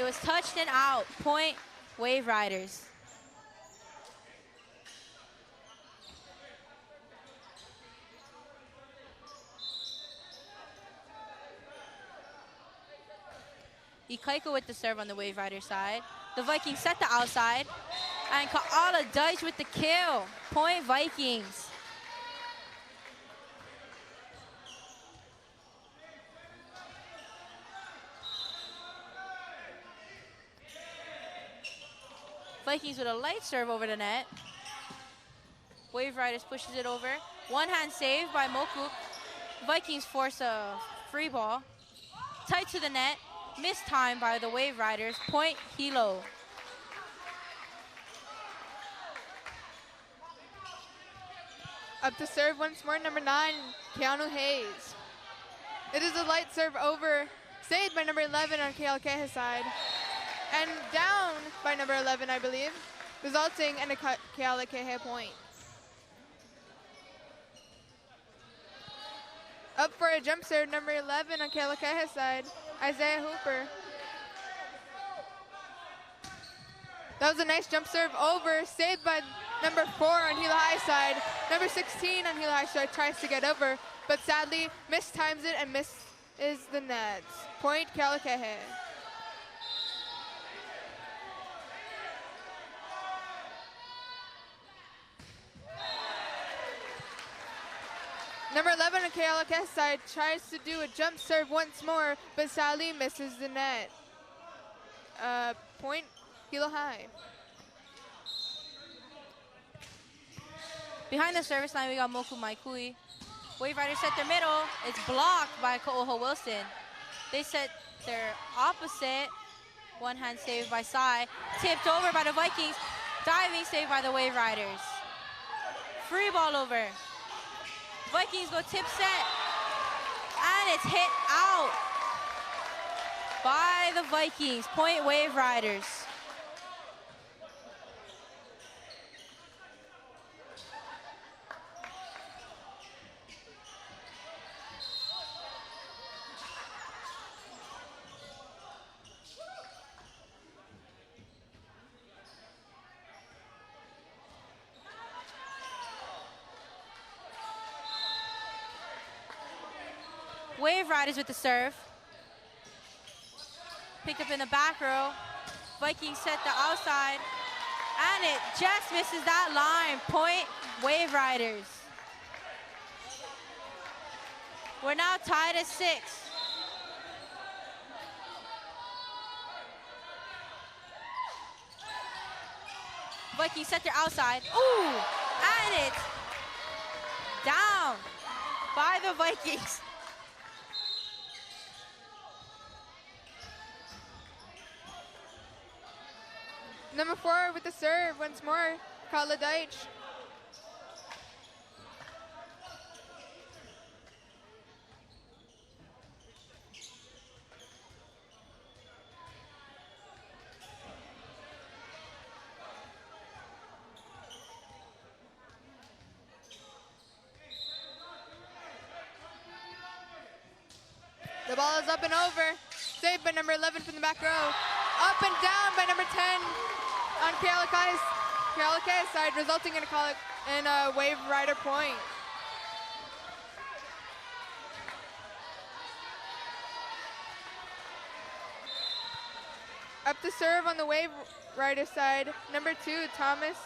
It was touched and out. Point, Wave Riders. Kealakehe with the serve on the Wave Rider side. The Vikings set the outside. And Kaala Deitch with the kill. Point Vikings. Vikings with a light serve over the net. Wave Riders pushes it over. One hand save by Moku. Vikings force a free ball. Tight to the net. Missed time by the Wave Riders. Point Hilo. Up to serve once more, number 9, Keanu Hayes. It is a light serve over, saved by number 11 on Kealakehe's side. And down by number 11, I believe, resulting in a Kealakehe point. Up for a jump serve, number 11 on Kealakehe's side, Isaiah Hooper. That was a nice jump serve over, saved by number 4 on Hilo High side. Number 16 on Hilo High side tries to get over, but sadly mistimes it and misses the net. Point Kealakehe. Number 11 on Kealakehe's side tries to do a jump serve once more, but sadly misses the net. Point Hilo High. Behind the service line, we got Moku Maikui. Wave Riders set their middle. It's blocked by Ko'oho Wilson. They set their opposite. One hand save by Sai. Tipped over by the Vikings. Diving save by the Wave Riders. Free ball over. Vikings go tip set. And it's hit out by the Vikings. Point Wave Riders. Wave Riders with the serve. Pick up in the back row. Vikings set the outside. And it just misses that line. Point Wave Riders. We're now tied at 6. Vikings set their outside. Ooh! And it's down by the Vikings. Number 4 with the serve once more, Kaala Deitch. The ball is up and over. Saved by number 11 from the back row. Up and down by number 10 on Kealakehe's side, resulting in a Wave Rider point. Up to serve on the Wave Rider side, number 2, Thomas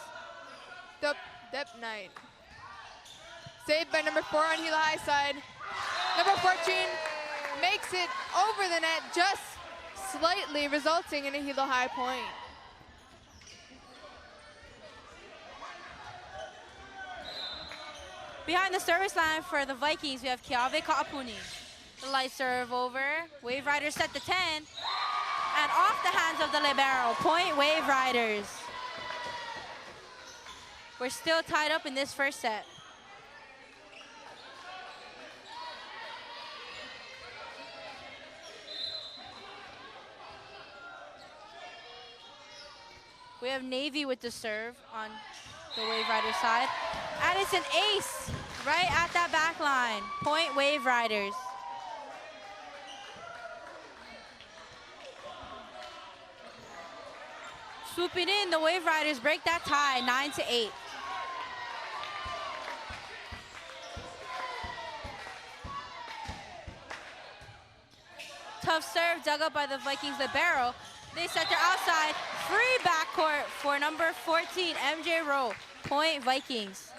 Depnight. Saved by number 4 on Hilo High side. Number 14 makes it over the net just slightly, resulting in a Hilo High point. Behind the service line for the Vikings, we have Keawe Ka'apuni. The light serve over. Wave Riders set the 10. And off the hands of the libero. Point Wave Riders. We're still tied up in this first set. We have Navy with the serve on the Wave Rider side. And it's an ace right at that back line. Point Wave Riders. Swooping in, the Wave Riders break that tie, 9-8. Tough serve dug up by the Vikings libero. They set their outside. Free backcourt for number 14, MJ Rowe. Point Vikings.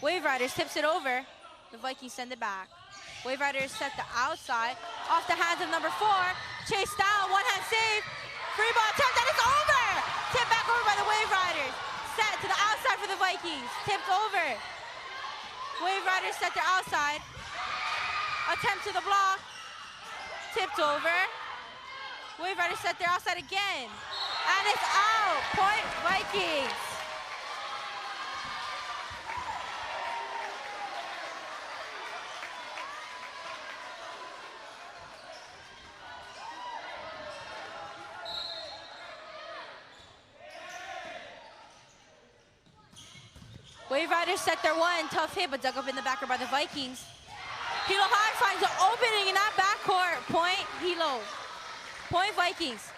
Wave Riders tips it over. The Vikings send it back. Wave Riders set the outside. Off the hands of number 4. Chased down, one-hand save. Free ball attempt, and it's over! Tipped back over by the Wave Riders. Set to the outside for the Vikings. Tipped over. Wave Riders set their outside. Attempt to the block. Tipped over. Wave Riders set their outside again. And it's out. Point Vikings. Wave Riders set their one. Tough hit, but dug up in the backer by the Vikings. Hilo High finds an opening in that backcourt. Point Hilo. Point Vikings.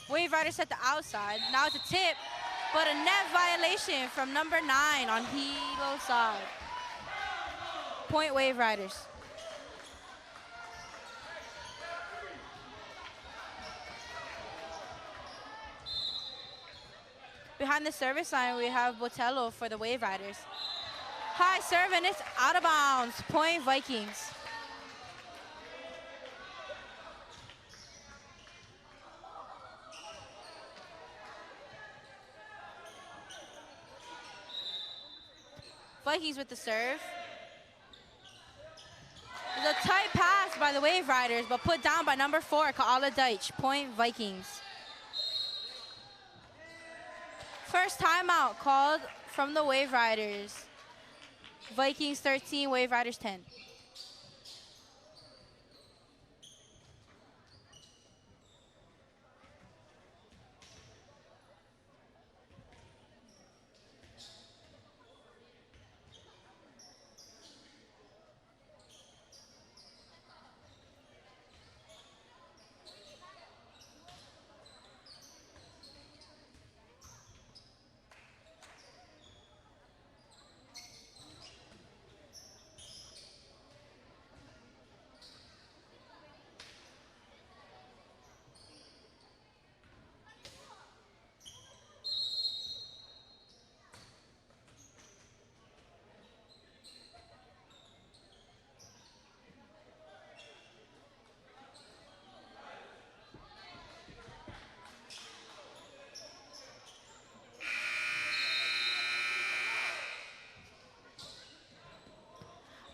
Wave Riders set the outside. Now it's a tip, but a net violation from number 9 on Hilo's side. Point Wave Riders. Behind the service line, we have Botello for the Wave Riders. High serve, and it's out of bounds. Point Vikings. Vikings with the serve. It's a tight pass by the Wave Riders, but put down by number 4, Kaala Deitch. Point Vikings. First timeout called from the Wave Riders. Vikings 13, Wave Riders 10.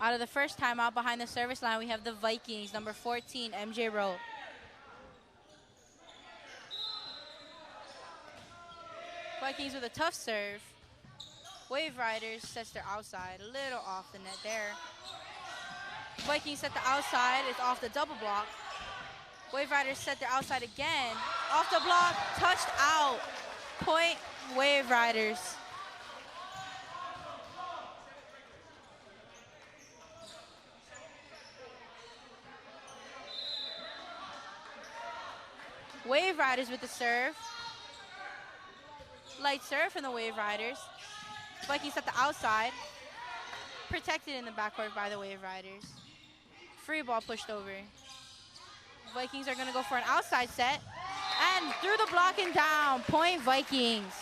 Out of the first timeout behind the service line, we have the Vikings, number 14, MJ Rowe. Vikings with a tough serve. Wave Riders sets their outside, a little off the net there. Vikings set the outside, it's off the double block. Wave Riders set their outside again. Off the block, touched out. Point Wave Riders. Wave Riders with the serve. Light serve from the Wave Riders. Vikings at the outside. Protected in the backcourt by the Wave Riders. Free ball pushed over. Vikings are going to go for an outside set. And through the block and down. Point Vikings.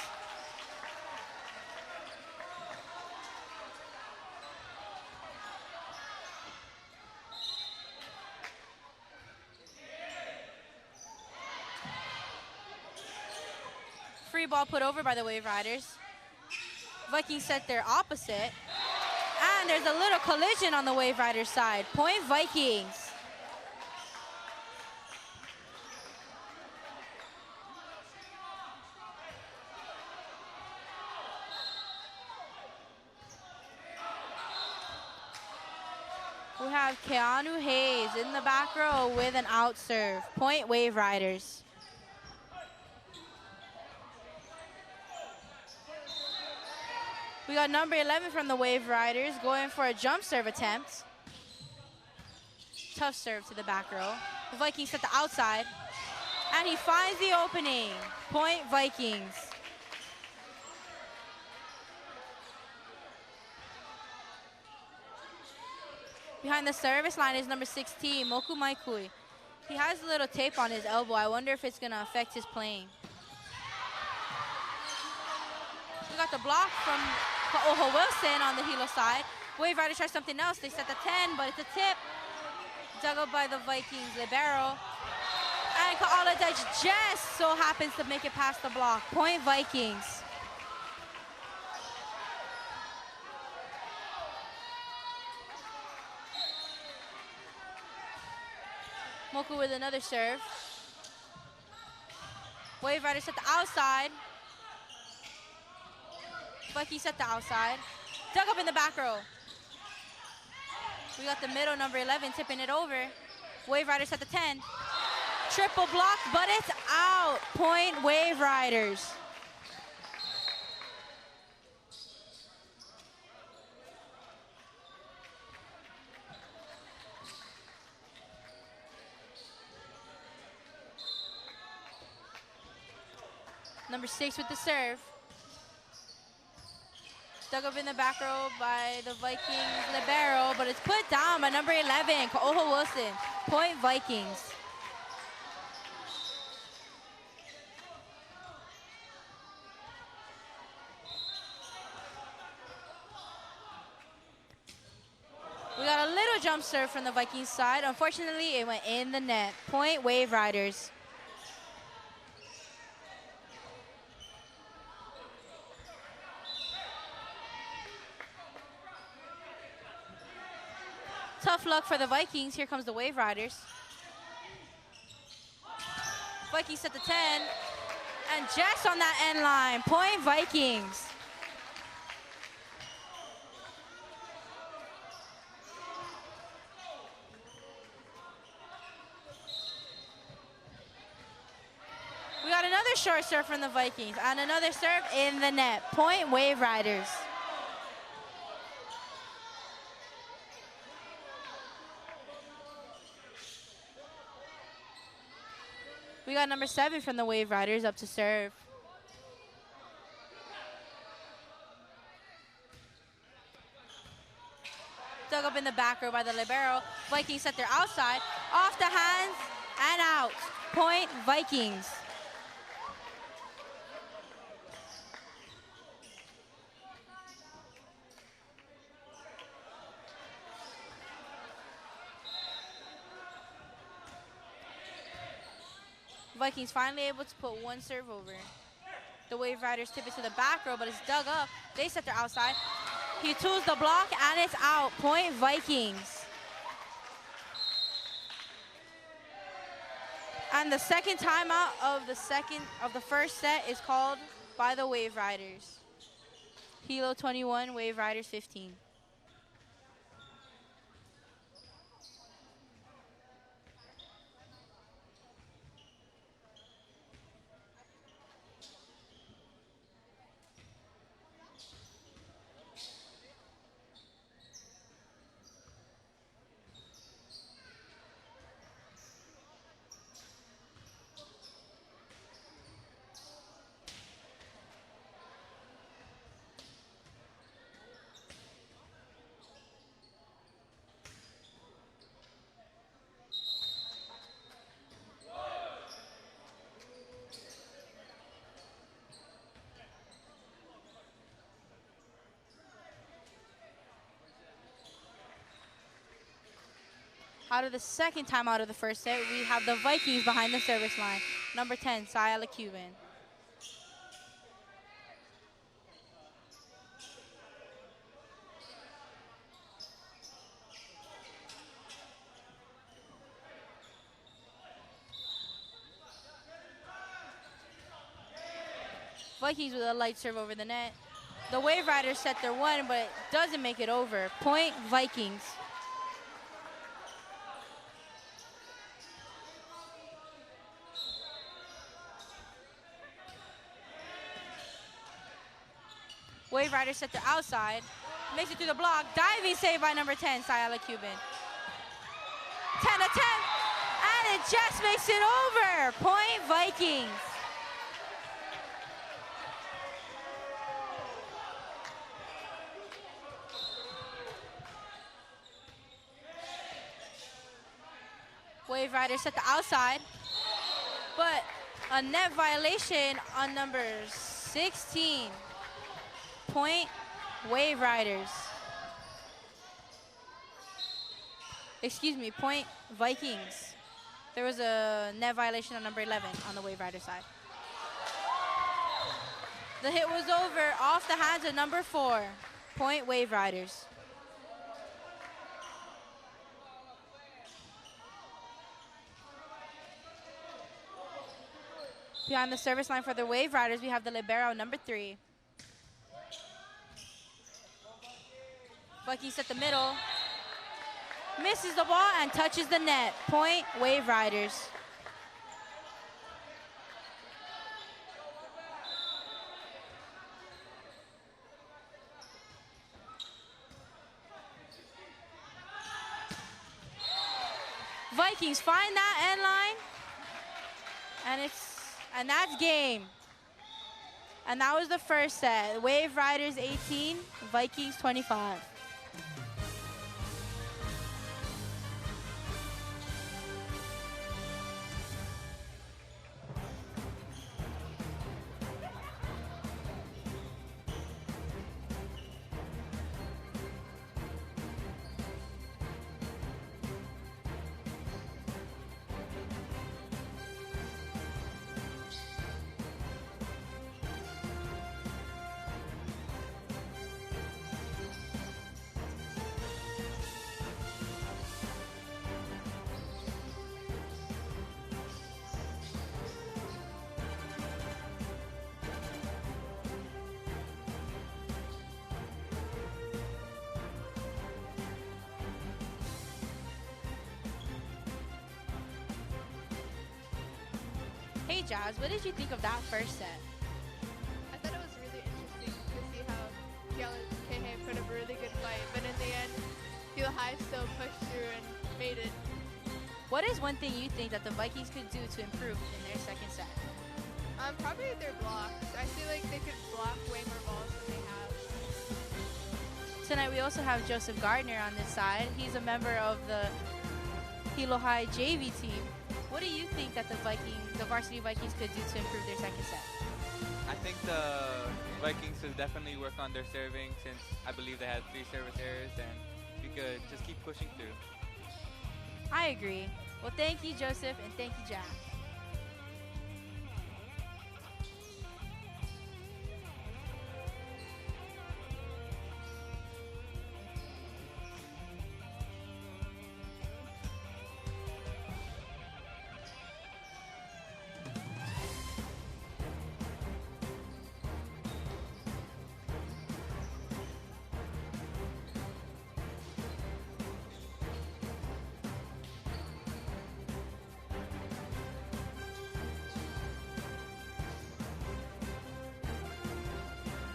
Free ball put over by the Wave Riders. Vikings set their opposite. And there's a little collision on the Wave Riders side. Point Vikings. have Keanu Hayes in the back row with an out serve. Point Wave Riders. We got number 11 from the Wave Riders going for a jump serve attempt. Tough serve to the back row. The Vikings at the outside. And he finds the opening. Point Vikings. Behind the service line is number 16, Moku Maikui. He has a little tape on his elbow. I wonder if it's going to affect his playing. We got the block from Ka'oho Wilson on the Hilo side. Wave Riders try something else. They set the 10, but it's a tip. Dug up by the Vikings libero. And Ka'aladej just so happens to make it past the block. Point Vikings. Moku with another serve. Wave Riders at the outside. Vikings at the outside. Dug up in the back row. We got the middle, number 11, tipping it over. Wave Riders at the 10. Triple block, but it's out. Point Wave Riders. Number 6 with the serve. Dug up in the back row by the Vikings libero, but it's put down by number 11, Ka'oho Wilson. Point Vikings. We got a little jump serve from the Vikings side. Unfortunately, it went in the net. Point Wave Riders. Tough luck for the Vikings. Here comes the Wave Riders. Vikings at the 10. And just on that end line. Point Vikings. We got another short serve from the Vikings. And another serve in the net. Point Wave Riders. We got number 7 from the Wave Riders up to serve. Dug up in the back row by the libero. Vikings set their outside. Off the hands and out. Point Vikings. Vikings finally able to put one serve over. The Wave Riders tip it to the back row, but it's dug up. They set their outside. He tools the block, and it's out. Point Vikings. And the second timeout of the first set is called by the Wave Riders. Hilo 21, Wave Riders 15. Out of the second time out of the first set, we have the Vikings behind the service line. Number 10, Saya Cuban. Vikings with a light serve over the net. The Wave Riders set their one, but doesn't make it over. Point Vikings. Wave Riders set to outside. Makes it through the block. Diving save by number 10, Sayala Cuban. 10 attempt, and it just makes it over. Point Vikings. Wave Riders set the outside, but a net violation on number 16. Point Wave Riders. Excuse me, point Vikings. There was a net violation on number 11 on the Wave Rider side. The hit was over off the hands of number 4. Point Wave Riders. Behind the service line for the Wave Riders, we have the libero, number 3. Vikings at the middle. Misses the ball and touches the net. Point Wave Riders. Vikings find that end line, and that's game. And that was the first set. Wave Riders 18, Vikings 25. Hey Jazz, what did you think of that first set? I thought it was really interesting to see how Kealakehe put up a really good fight, but in the end, Kealakehe still pushed through and made it. What is one thing you think that the Vikings could do to improve in their second set? Probably their blocks. I feel like they could block way more balls than they have. Tonight we also have Joseph Gardner on this side. He's a member of the Hilo High JV team. What do you think that the Varsity Vikings could do to improve their second set? I think the Vikings will definitely work on their serving, since I believe they had 3 service errors, and we could just keep pushing through. I agree. Well, thank you, Joseph, and thank you, Jack.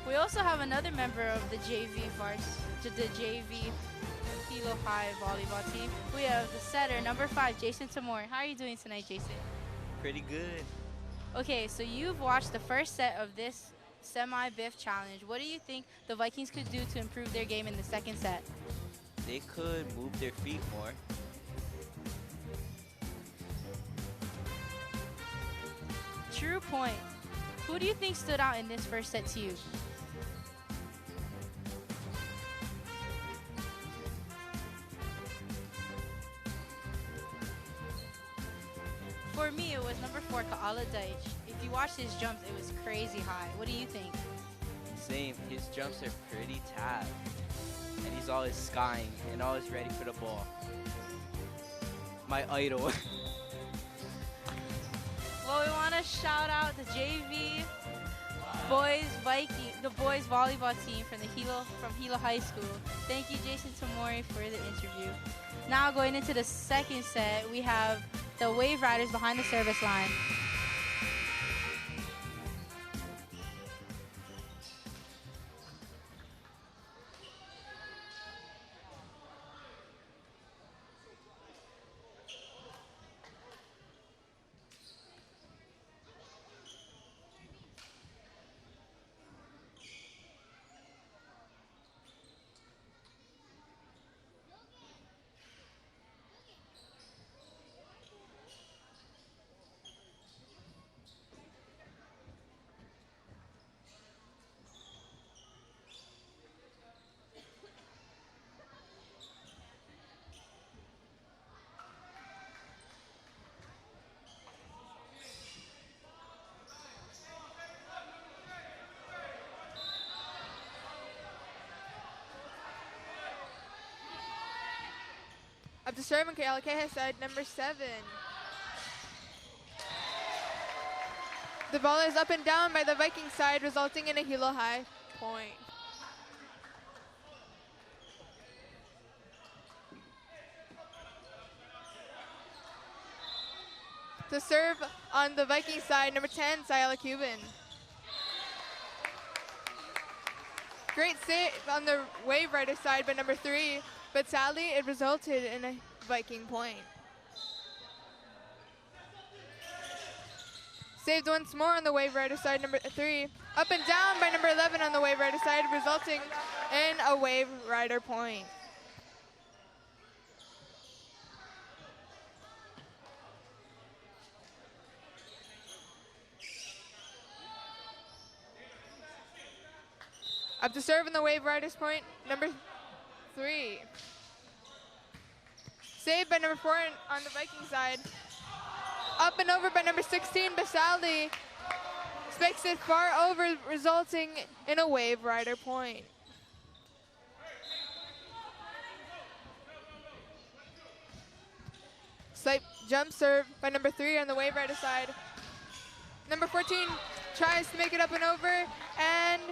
We also have another member of the JV Hilo High volleyball team. We have the setter, number 5, Jason Tamori. How are you doing tonight, Jason? Pretty good. Okay, so you've watched the first set of this semi-BIF challenge. What do you think the Vikings could do to improve their game in the second set? They could move their feet more. True point. Who do you think stood out in this first set to you? For me, it was number 4, Kaala Deitch. If you watched his jumps, it was crazy high. What do you think? Same, his jumps are pretty tapped. And he's always skying and always ready for the ball. My idol. Well, we want to shout out the JV the boys volleyball team from Hilo High School. Thank you, Jason Tamori, for the interview. Now going into the second set, we have the Wave Riders behind the service line. Up to serve on Kealakehe side, number 7. The ball is up and down by the Viking side, resulting in a Hilo High point. To serve on the Viking side, number 10, Sayala Cuban. Great save on the Wave Rider side by number 3, but sadly it resulted in a Viking point. Saved once more on the Wave Rider side, number 3. Up and down by number 11 on the Wave Rider side, resulting in a Wave Rider point. Up to serve in the Wave Riders point, number 3. Saved by number 4 on the Viking side. Up and over by number 16, Basaldi. Spikes it far over, resulting in a Wave Rider point. Slight jump serve by number 3 on the Wave Rider side. Number 14 tries to make it up and over and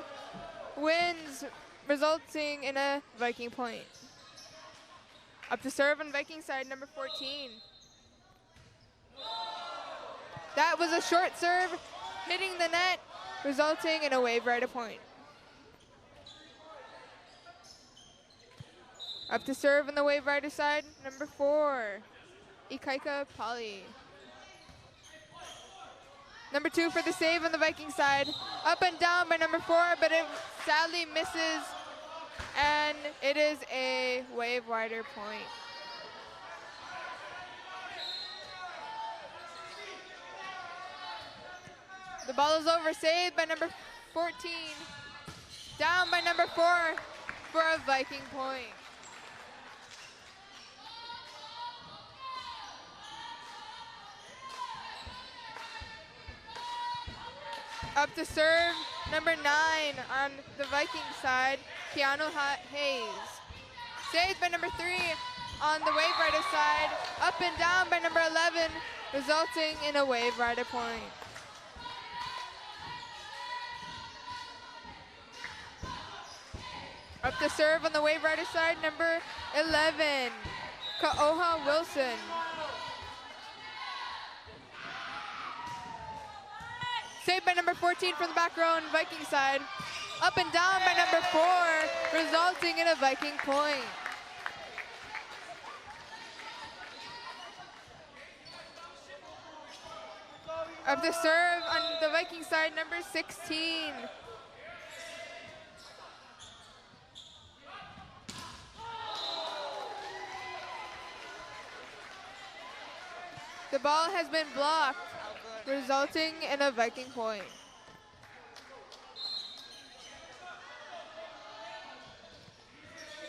wins, resulting in a Viking point. Up to serve on Viking side, number 14. That was a short serve, hitting the net, resulting in a Wave Rider point. Up to serve on the Wave Rider side, number 4, Ikaika Pali. Number 2 for the save on the Viking side. Up and down by number 4, but it sadly misses, and it is a Wave Rider point. The ball is over, saved by number 14. Down by number 4 for a Viking point. Up to serve, number 9 on the Viking side, Keanu Hayes. Saved by number 3 on the Wave Rider side. Up and down by number 11, resulting in a Wave Rider point. Up to serve on the Wave Rider side, number 11, Kaoha Wilson. Saved by number 14 from the back row on Viking side. Up and down by number 4, resulting in a Viking point. Up to serve on the Viking side, number 16. The ball has been blocked, resulting in a Viking point.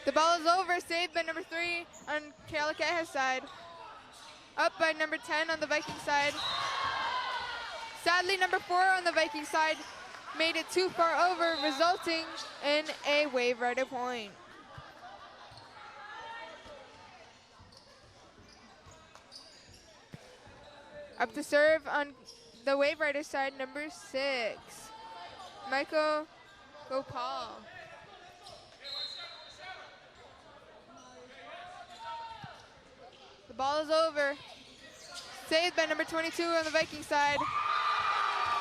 The ball is over, saved by number 3 on Kealakehe's side. Up by number 10 on the Viking side. Sadly, number 4 on the Viking side made it too far over, resulting in a Wave Rider point. Up to serve on the Wave Rider side, number 6, Michael Gopal. The ball is over. Saved by number 22 on the Viking side.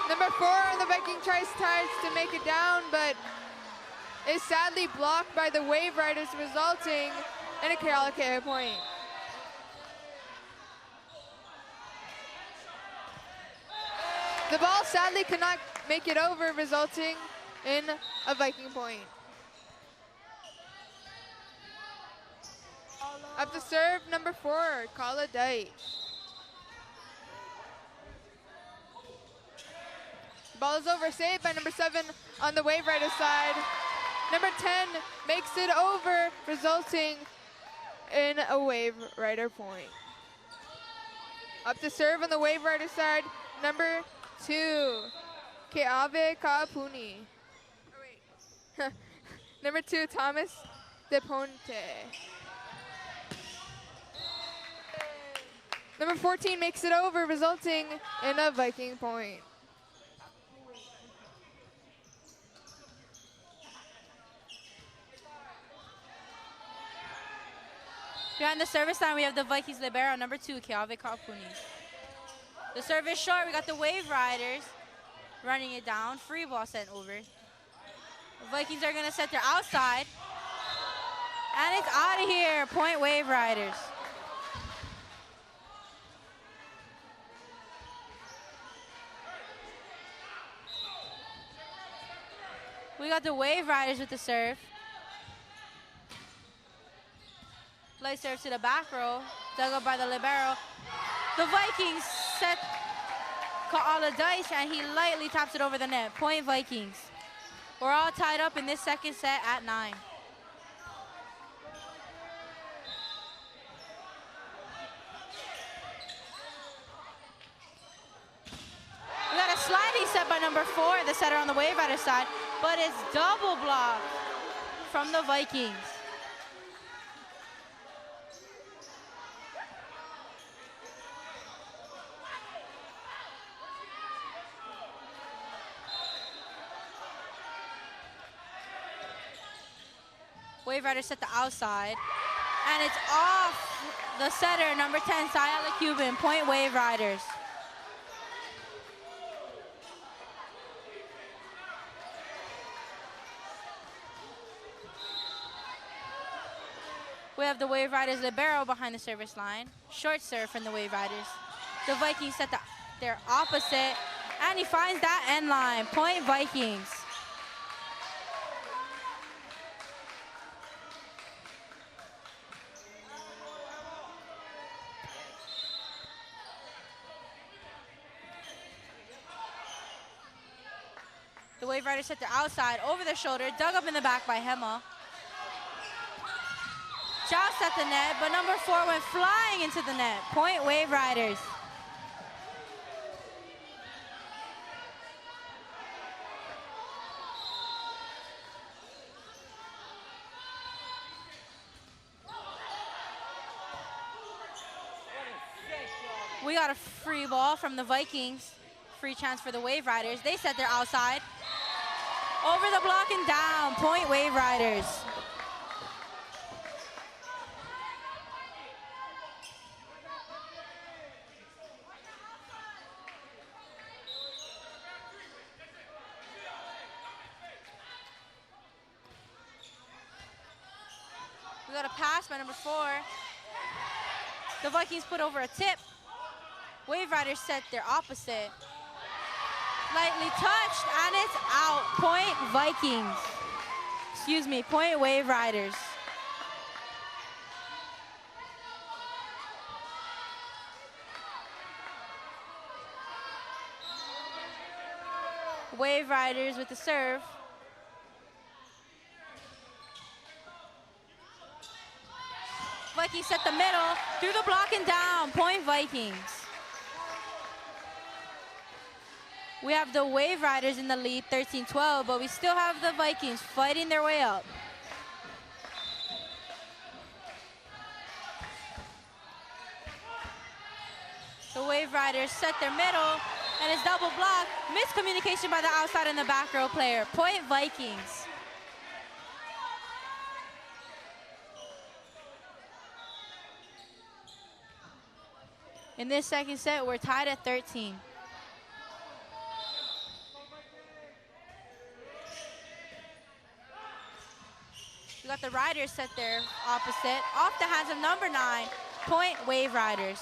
Number 4 on the Viking tries to make it down, but is sadly blocked by the Wave Riders, resulting in a Kealakehe point. The ball sadly cannot make it over, resulting in a Viking point. Up to serve, number 4, Kala Deitch. Ball is over, saved by number 7 on the Wave Rider side. Number 10 makes it over, resulting in a Wave Rider point. Up to serve on the Wave Rider side, number 2, Keave Kaapuni. Number 2, Thomas De Ponte. Number 14 makes it over, resulting in a Viking point. Behind the service line, we have the Vikings libero, number 2, Kealakehe Kapuni. The service short, we got the Wave Riders running it down. Free ball sent over. The Vikings are going to set their outside. And it's out of here. Point Wave Riders. We got the Wave Riders with the serve. Light serve to the back row. Dug up by the libero. The Vikings call all the dice, and he lightly taps it over the net. Point Vikings. We're all tied up in this second set at 9. We got a sliding set by number 4, the setter on the Wave Rider side, but it's double blocked from the Vikings. Wave Rider set the outside, and it's off the setter, number 10, Sayala Cuban. Point Wave Riders. We have the Wave Riders libero behind the service line. Short serve from the Wave Riders. The Vikings set their opposite, and he finds that end line. Point Vikings. The Wave Riders set their outside over their shoulder, dug up in the back by Hema. Joust at the net, but number 4 went flying into the net. Point Wave Riders. We got a free ball from the Vikings. Free chance for the Wave Riders. They set their outside. Over the block and down. Point Wave Riders. We got a pass by number 4. The Vikings put over a tip. Wave Riders set their opposite. Lightly touched, and it's out. Point Vikings. Excuse me, point Wave Riders. Wave Riders with the serve. Vikings set the middle, through the block and down. Point Vikings. We have the Wave Riders in the lead, 13-12, but we still have the Vikings fighting their way up. The Wave Riders set their middle, and it's double block. Miscommunication by the outside and the back row player. Point Vikings. In this second set, we're tied at 13. We got the Riders set their opposite. Off the hands of number 9, point Wave Riders.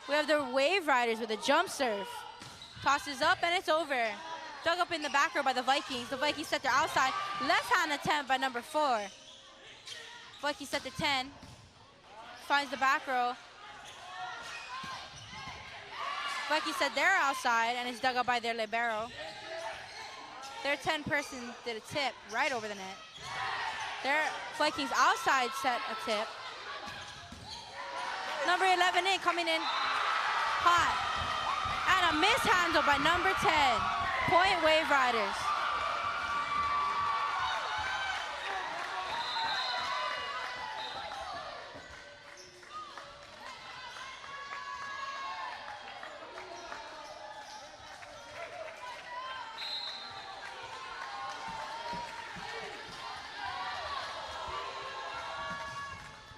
We have the Wave Riders with a jump serve. Tosses up and it's over. Dug up in the back row by the Vikings. The Vikings set their outside. Left hand attempt by number 4. Vikings set the 10. Finds the back row. Vikings set their outside and it's dug up by their libero. Their 10 person did a tip right over the net. Their Vikings outside set a tip. Number 11 in, coming in hot. And a mishandle by number 10. Point Wave Riders.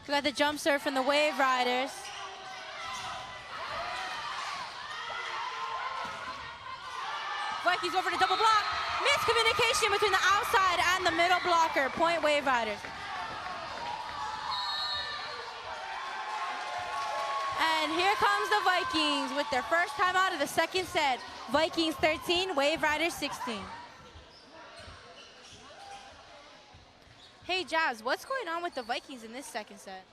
We got the jump serve from the Wave Riders. Vikings over to double block. Miscommunication between the outside and the middle blocker. Point Wave Riders. And here comes the Vikings with their first time out of the second set. Vikings 13, Wave Riders 16. Hey Jazz, what's going on with the Vikings in this second set?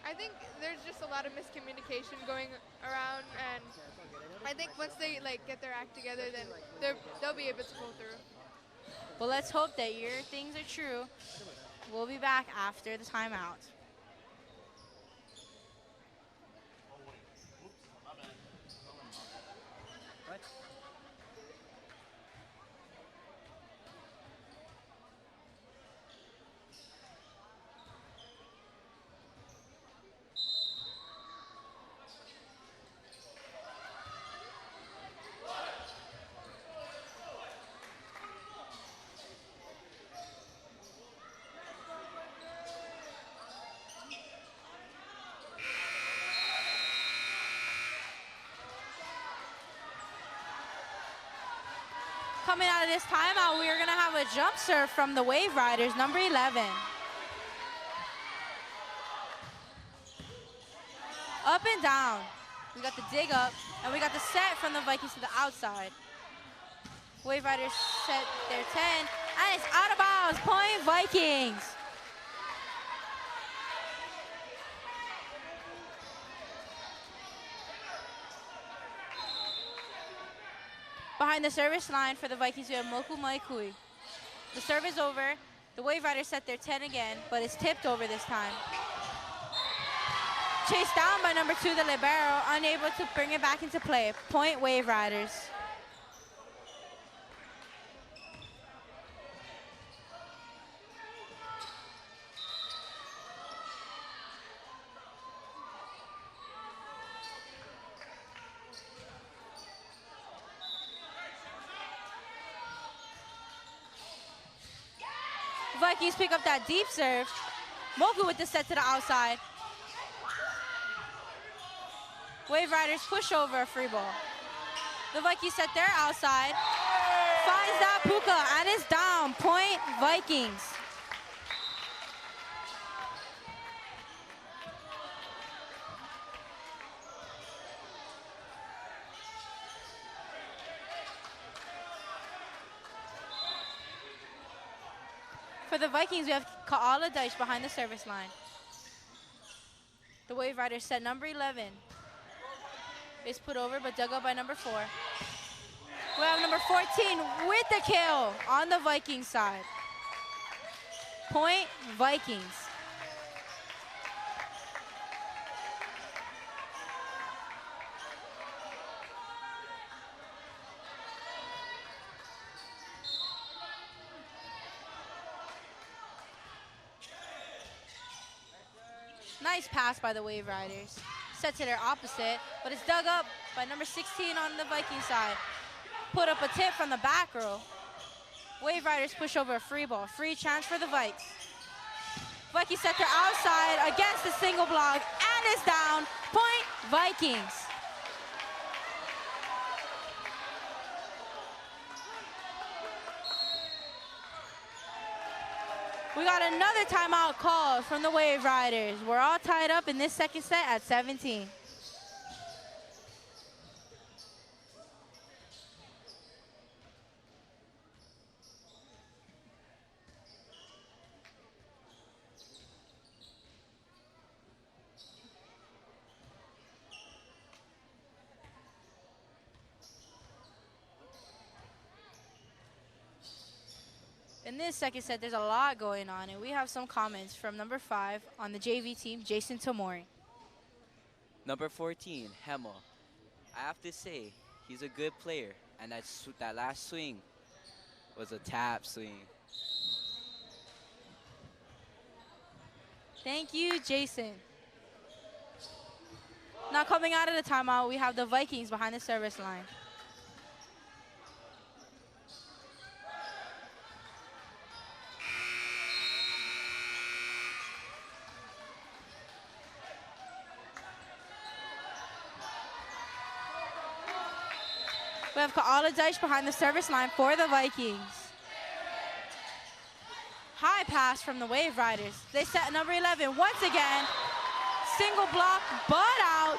I think there's just a lot of miscommunication going around, and I think once they get their act together, then they'll be able to pull through. Well, let's hope that your things are true. We'll be back after the timeout. Coming out of this timeout, we are going to have a jump serve from the Wave Riders, number 11. Up and down. We got the dig up, and we got the set from the Vikings to the outside. Wave Riders set their 10, and it's out of bounds. Point Vikings. Behind the service line for the Vikings, we have Moku Maikui. The serve is over. The Wave Riders set their 10 again, but it's tipped over this time. Chased down by number 2, the libero, unable to bring it back into play. Point Wave Riders. Vikings pick up that deep serve. Moku with the set to the outside. Wave Riders push over a free ball. The Vikings set their outside. Finds that Puka and is down. Point Vikings. For the Vikings, we have Kaala Deitch behind the service line. The Wave Riders set number 11. Is put over, but dug up by number 4. We have number 14 with the kill on the Vikings side. Point Vikings. Nice pass by the Wave Riders. Set to their opposite, but it's dug up by number 16 on the Viking side. Put up a tip from the back row. Wave Riders push over a free ball. Free chance for the Vikes. Vikings set their outside against the single block, and it's down. Point Vikings. We got another timeout call from the Wave Riders. We're all tied up in this second set at 17. In this second set, there's a lot going on, and we have some comments from number 5 on the JV team, Jason Tomori. Number 14, Hemel. I have to say, he's a good player, and that last swing was a tap swing. Thank you, Jason. Now coming out of the timeout, we have the Vikings behind the service line. We have Kealakehe behind the service line for the Vikings. High pass from the Wave Riders. They set number 11 once again. Single block, but out.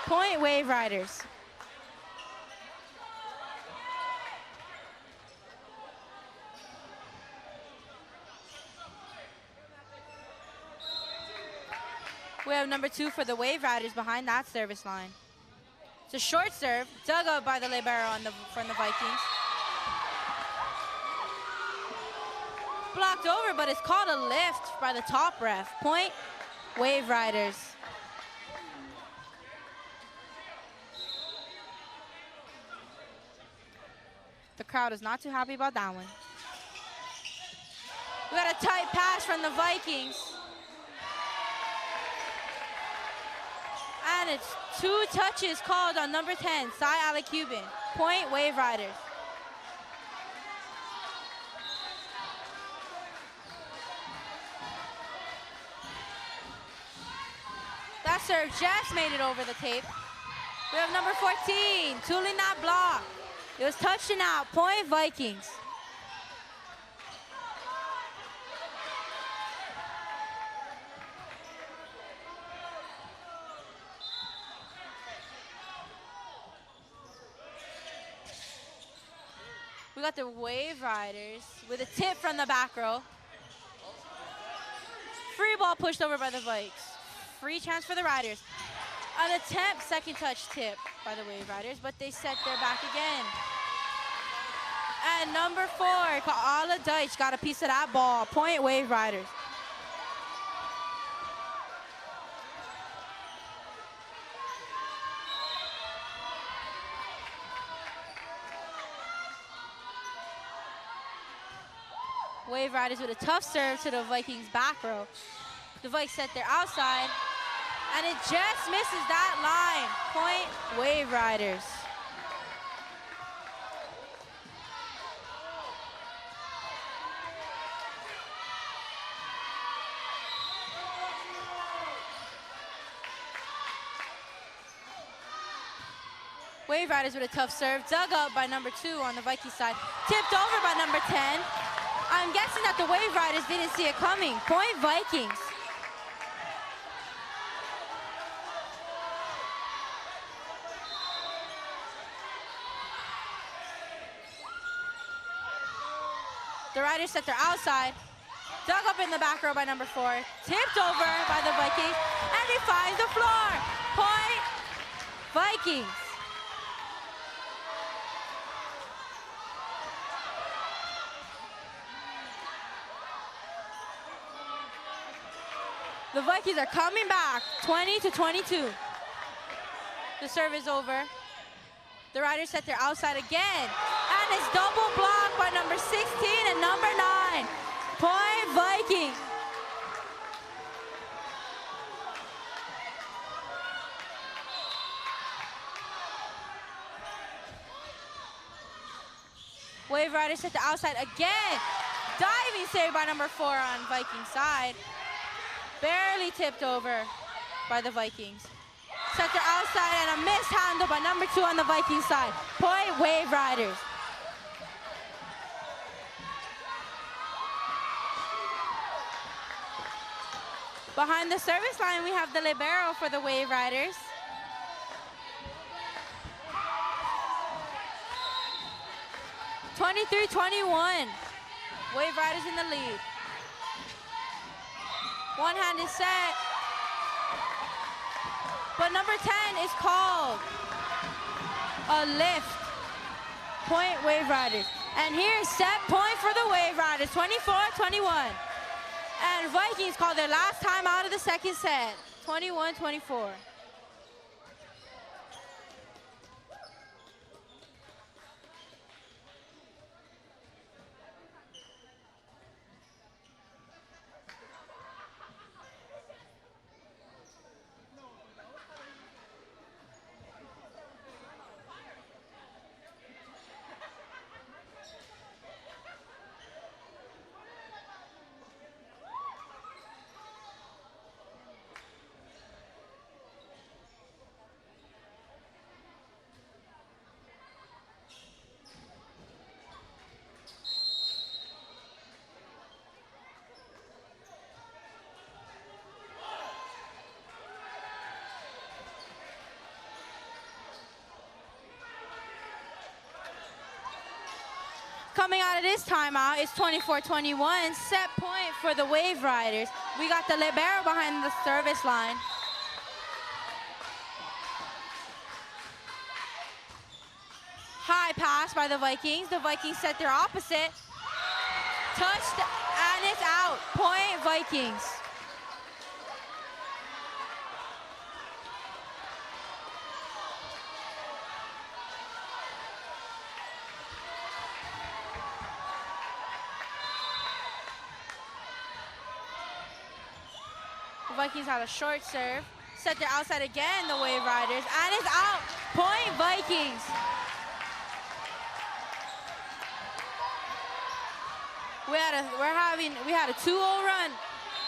Point Wave Riders. We have number 2 for the Wave Riders behind that service line. It's a short serve, dug up by the libero from the Vikings. Blocked over, but it's called a lift by the top ref. Point, Wave Riders. The crowd is not too happy about that one. We got a tight pass from the Vikings. And it's 2 touches called on number 10, Kealakehe. Point, Wave Riders. That serve just made it over the tape. We have number 14, tooling that block. It was touched and out. Point, Vikings. We got the Wave Riders with a tip from the back row. Free ball pushed over by the Vikes. Free chance for the Riders. An attempt, second touch tip by the Wave Riders, but they set their back again. And number 4, Kealakehe got a piece of that ball. Point, Wave Riders. Wave Riders with a tough serve to the Vikings back row. The Vikes set their outside, and it just misses that line. Point, Wave Riders. Wave Riders with a tough serve, dug up by number 2 on the Viking side, tipped over by number 10. I'm guessing that the Wave Riders didn't see it coming. Point, Vikings. The Riders set their outside, dug up in the back row by number 4, tipped over by the Vikings, and he finds the floor. Point, Vikings. The Vikings are coming back, 20-22. The serve is over. The Riders set their outside again, and it's double blocked by number 16 and number 9. Point, Vikings. Wave Riders set the outside again. Diving save by number 4 on Viking side. Barely tipped over by the Vikings. Set their outside and a missed handle by number 2 on the Viking side. Point, Wave Riders. Behind the service line, we have the libero for the Wave Riders. (23-21). Wave Riders in the lead. One hand is set. But number 10 is called a lift. Point, Wave Riders. And here's set point for the Wave Riders, 24-21. And Vikings called their last time out of the second set, 21-24. Coming out of this timeout is 24-21. Set point for the Wave Riders. We got the libero behind the service line. High pass by the Vikings. The Vikings set their opposite. Touched, and it's out. Point Vikings. The Vikings had a short serve. Set their outside again, the Wave Riders, and it's out. Point Vikings. We had a 2-0 run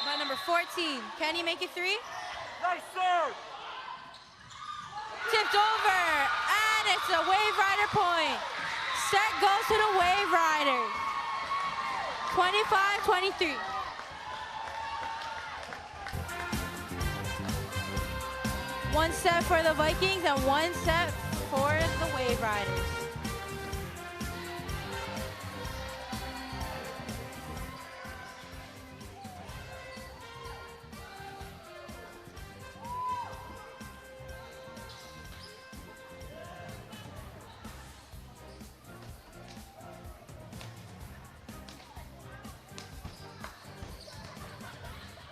by number 14. Can he make it 3? Nice serve. Tipped over, and it's a Wave Rider point. Set goes to the Wave Riders. 25-23. One set for the Vikings and one set for the Wave Riders.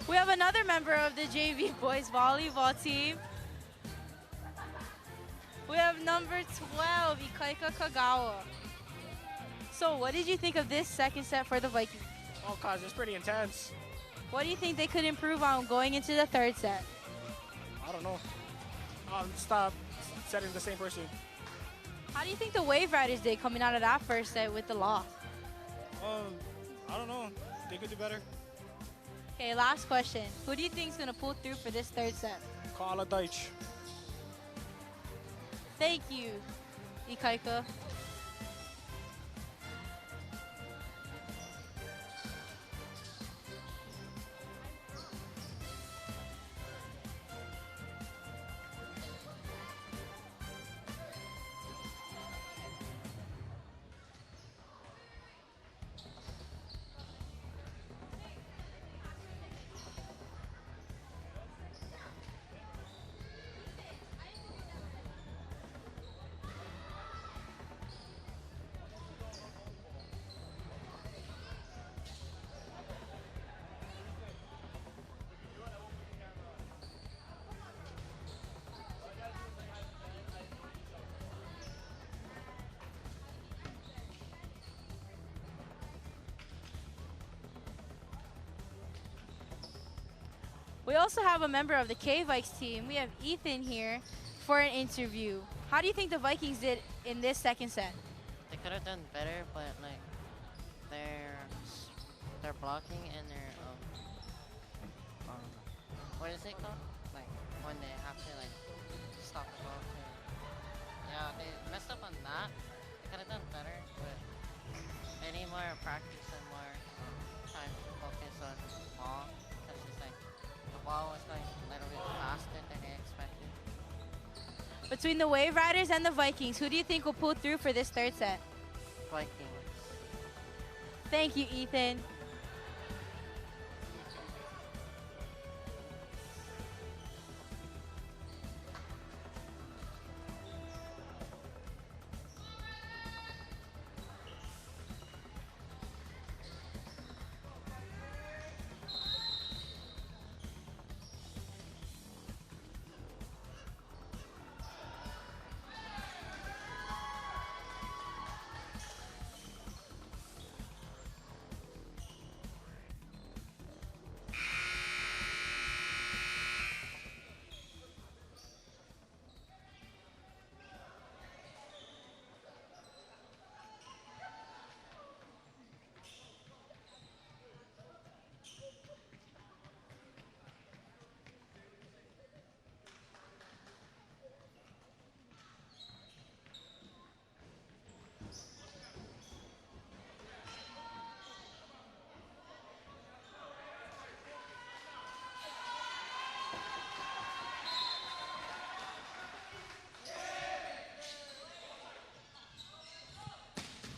We have another member of the JV boys volleyball team. We have number 12, Ikaika Kagawa. So what did you think of this second set for the Vikings? Oh, cause it's pretty intense. What do you think they could improve on going into the third set? I don't know. Stop setting the same person. How do you think the Wave Riders did coming out of that first set with the loss? I don't know. They could do better. Okay, last question. Who do you think is going to pull through for this third set? Kala Deitch. Thank you, Ikaika. We also have a member of the K-Vikes team. We have Ethan here for an interview. How do you think the Vikings did in this second set? They could have done better, but like their blocking and their what is it called? Like when they have to like stop the ball. Yeah, they messed up on that. They could have done better, but they need more practice and more time to focus on ball. Because it's like the ball was going a little bit faster than they expected. Between the Wave Riders and the Vikings, who do you think will pull through for this third set? Vikings. Thank you, Ethan.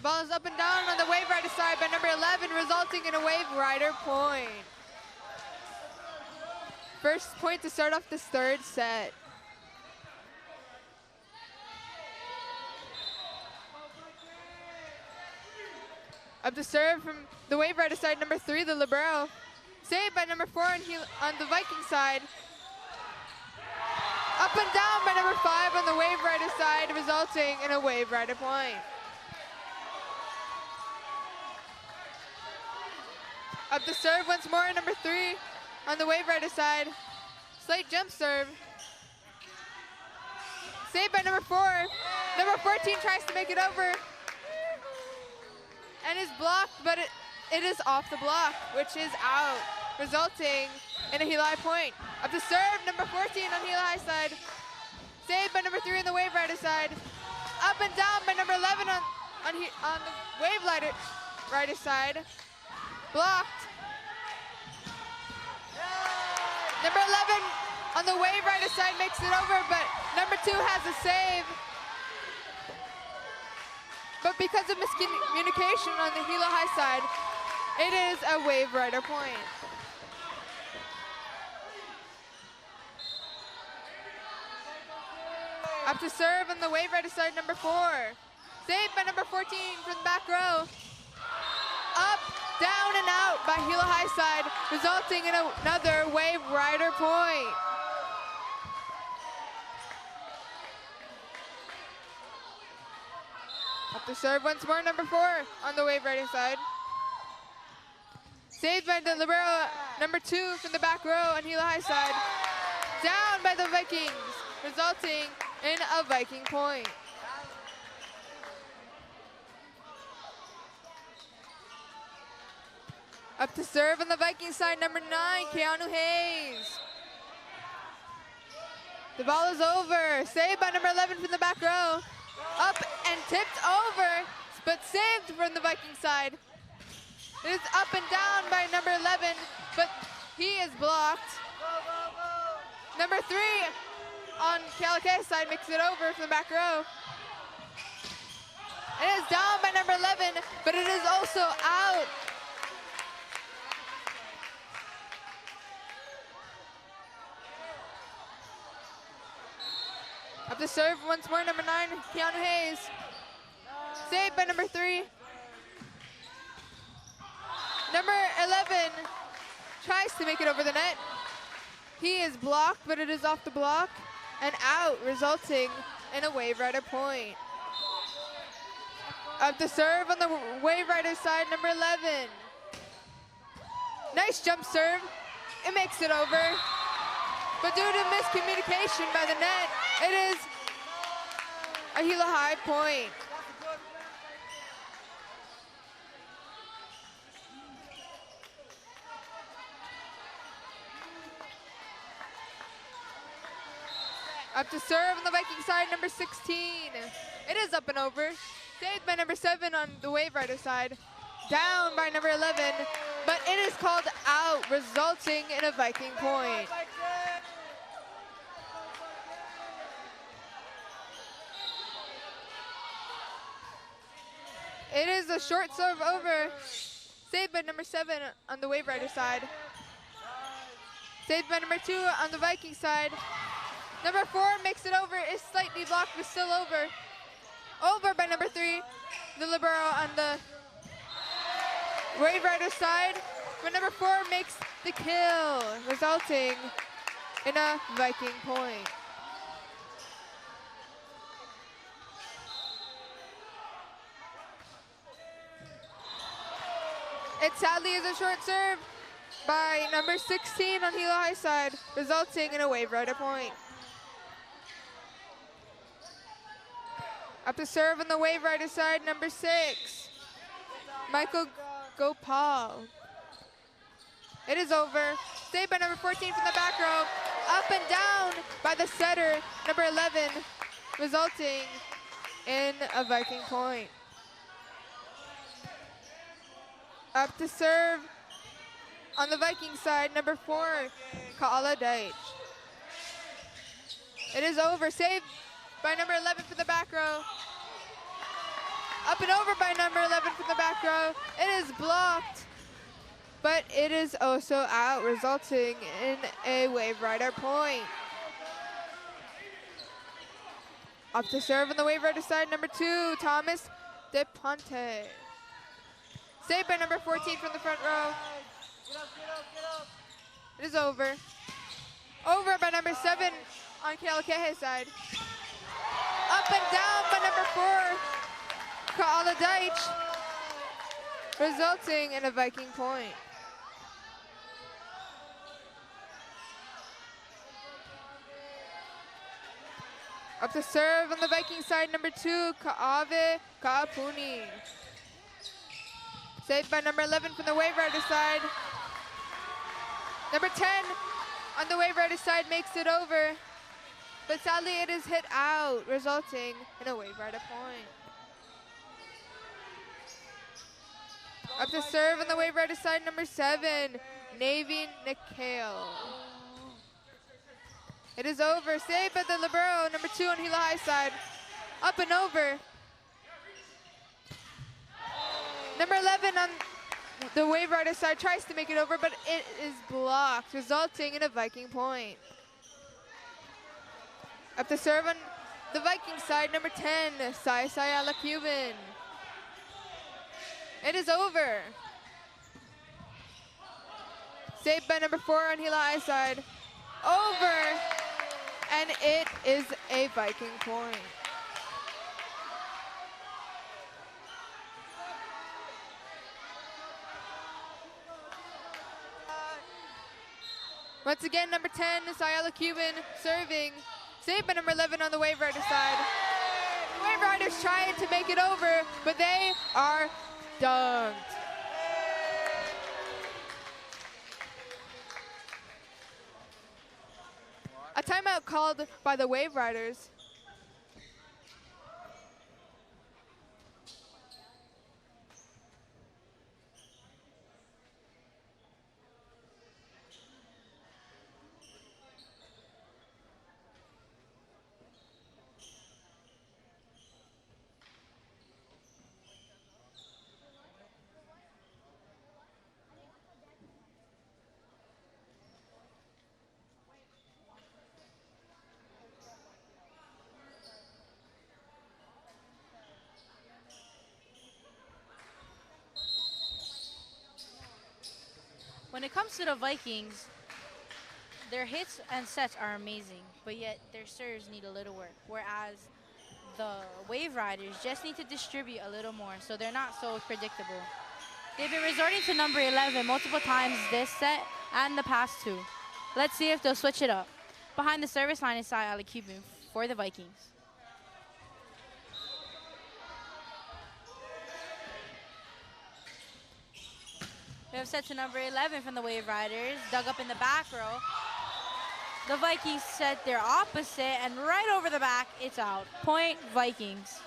Ball is up and down on the Wave Rider side by number 11, resulting in a Wave Rider point. First point to start off this third set. Up to serve from the Wave Rider side, number 3, the libero. Saved by number 4 on the Viking side. Up and down by number 5 on the Wave Rider side, resulting in a Wave Rider point. Up to serve once more, number 3 on the Wave Rider side. Slight jump serve. Saved by number 4. Number 14 tries to make it over. And is blocked, but it is off the block, which is out, resulting in a heel high point. Up to serve, number 14 on heel high side. Saved by number 3 on the Wave Rider side. Up and down by number 11 on the Wave Rider side. Blocked. Number 11 on the Wave Rider side makes it over, but number 2 has a save. But because of miscommunication on the Hilo High side, it is a Wave Rider point. Up to serve on the Wave Rider side, number 4. Saved by number 14 from the back row. Up, down, and out by Hilo High side, resulting in another Wave Rider point. Up to serve once more, number 4 on the Wave Rider side. Saved by the libero, number 2 from the back row on Hilo High side. Down by the Vikings, resulting in a Viking point. Up to serve on the Viking side, number 9, Keanu Hayes. The ball is over, saved by number 11 from the back row. Up and tipped over, but saved from the Viking side. It is up and down by number 11, but he is blocked. Number 3 on Kealakehe side makes it over from the back row. It is down by number 11, but it is also out. Up to serve once more, number 9, Keanu Hayes. Saved by number 3. Number 11 tries to make it over the net. He is blocked, but it is off the block and out, resulting in a Wave Rider point. Up to serve on the Wave Rider side, number 11. Nice jump serve. It makes it over. But due to miscommunication by the net, it is a Hilo High point. Up to serve on the Viking side, number 16. It is up and over. Saved by number 7 on the Wave Rider side. Down by number 11, but it is called out, resulting in a Viking point. It is a short serve over. Saved by number 7 on the Wave Rider side. Saved by number 2 on the Viking side. Number 4 makes it over, is slightly blocked, but still over. Over by number 3, the libero on the Wave Rider side. But number 4 makes the kill, resulting in a Viking point. It sadly is a short serve by number 16 on Hilo High side, resulting in a Wave Rider point. Up to serve on the Wave Rider side, number 6, Michael Gopal. It is over. Saved by number 14 from the back row. Up and down by the setter, number 11, resulting in a Viking point. Up to serve on the Viking side, number 4, Kaala Deitch. It is over. Saved by number 11 for the back row. Up and over by number 11 from the back row. It is blocked, but it is also out, resulting in a Wave Rider point. Up to serve on the Wave Rider side, number 2, Thomas De Ponte. Saved by number 14 from the front row. It is over. Over by number 7 on Kealakehe side. Up and down by number 4, Kaala Deitch, resulting in a Viking point. Up to serve on the Viking side, number 2, Kaave Kaapuni. Saved by number 11 from the Wave Rider side. Number 10 on the Wave Rider side makes it over, but sadly it is hit out, resulting in a Wave Rider point. Up to serve on the Wave Rider side, number 7, Navy Nikhil. It is over, saved by the libero, number 2 on Hila High side. Up and over. Number 11 on the Wave Rider side tries to make it over, but it is blocked, resulting in a Viking point. Up to serve on the Viking side, number 10, Sai Sayala Cuban. It is over. Saved by number 4 on Hila High side. Over, and it is a Viking point. Once again, number 10, Sayala Cuban serving. Saved by number 11 on the Wave Rider side. The Wave Riders trying to make it over, but they are dunked. A timeout called by the Wave Riders. When it comes to the Vikings, their hits and sets are amazing, but yet their serves need a little work. Whereas the Wave Riders just need to distribute a little more, so they're not so predictable. They've been resorting to number 11 multiple times this set and the past 2. Let's see if they'll switch it up. Behind the service line is Sayala Cuban for the Vikings. We have set to number 11 from the Wave Riders, dug up in the back row. The Vikings set their opposite, and right over the back, it's out. Point Vikings.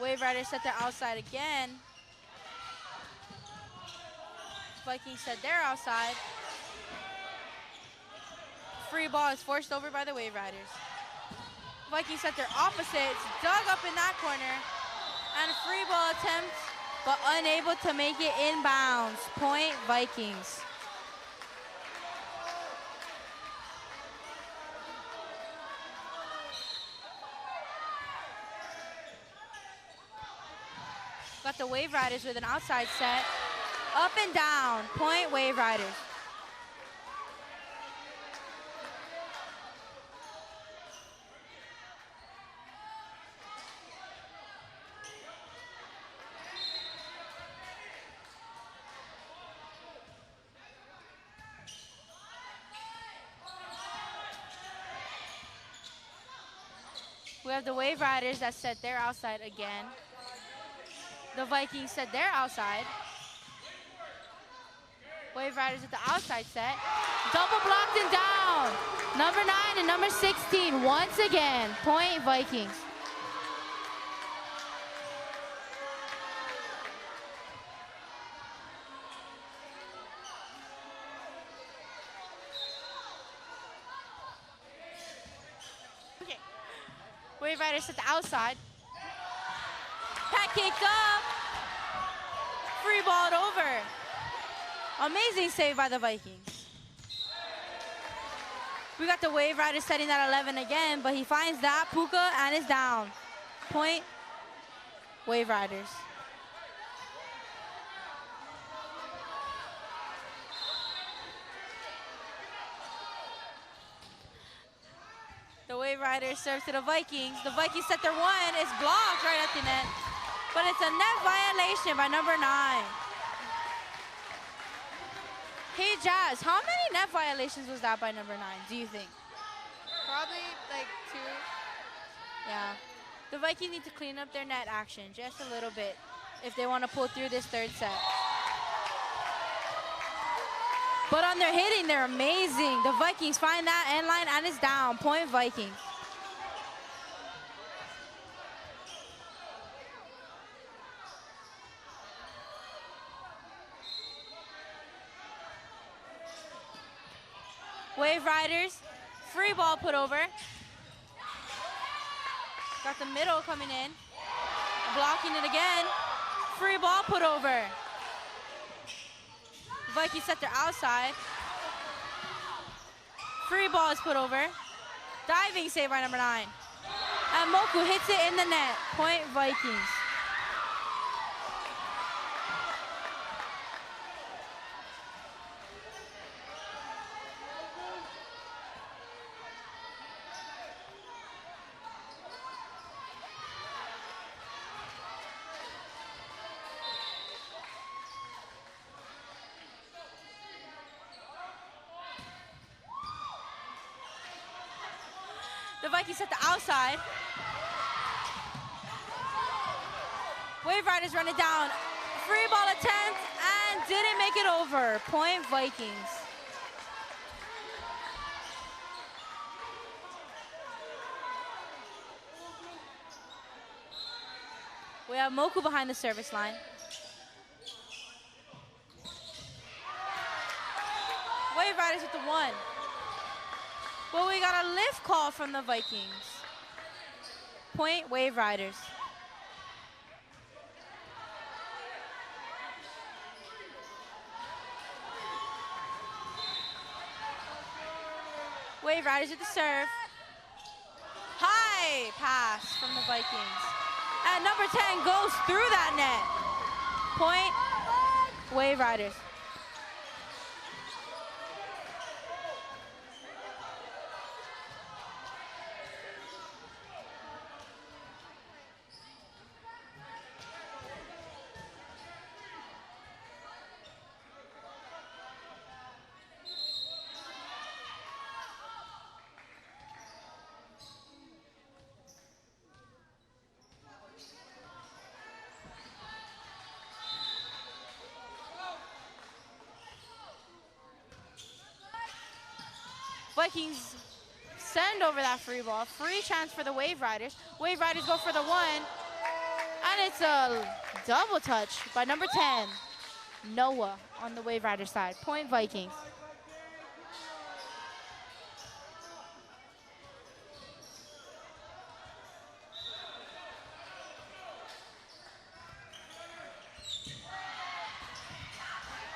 Wave Riders set their outside again. Vikings set their outside. Free ball is forced over by the Wave Riders. Vikings set their opposites, dug up in that corner, and free ball attempt, but unable to make it inbounds. Point Vikings. Got the Wave Riders with an outside set. Up and down, point Wave Riders. We have the Wave Riders that set their outside again. The Vikings set their outside. Wave Riders at the outside set. Double blocked and down. Number 9 and number 16 once again. Point Vikings. Wave Riders at the outside. Pancaked up. Free balled over. Amazing save by the Vikings. We got the Wave Riders setting that 11 again, but he finds that Puka and is down. Point, Wave Riders. The Wave Riders serve to the Vikings. The Vikings set their one. It's blocked right at the net. But it's a net violation by number 9. Hey, Jazz, how many net violations was that by number 9, do you think? Probably like 2. Yeah. The Vikings need to clean up their net action just a little bit if they want to pull through this third set. But on their hitting, they're amazing. The Vikings find that end line and it's down. Point Vikings. Wave Riders, free ball put over. Got the middle coming in. Blocking it again. Free ball put over. Vikings set their outside. Free ball is put over. Diving save by number 9. And Moku hits it in the net. Point Vikings. The Vikings at the outside. Wave Riders run it down. Free ball attempt and didn't make it over. Point Vikings. We have Moku behind the service line. Wave Riders with the 1. Well, we got a lift call from the Vikings. Point Wave Riders. Wave Riders with the serve. High pass from the Vikings. And number 10 goes through that net. Point Wave Riders. Vikings send over that free ball. Free chance for the Wave Riders. Wave Riders go for the 1. And it's a double touch by number 10, Noah, on the Wave Rider side. Point Vikings.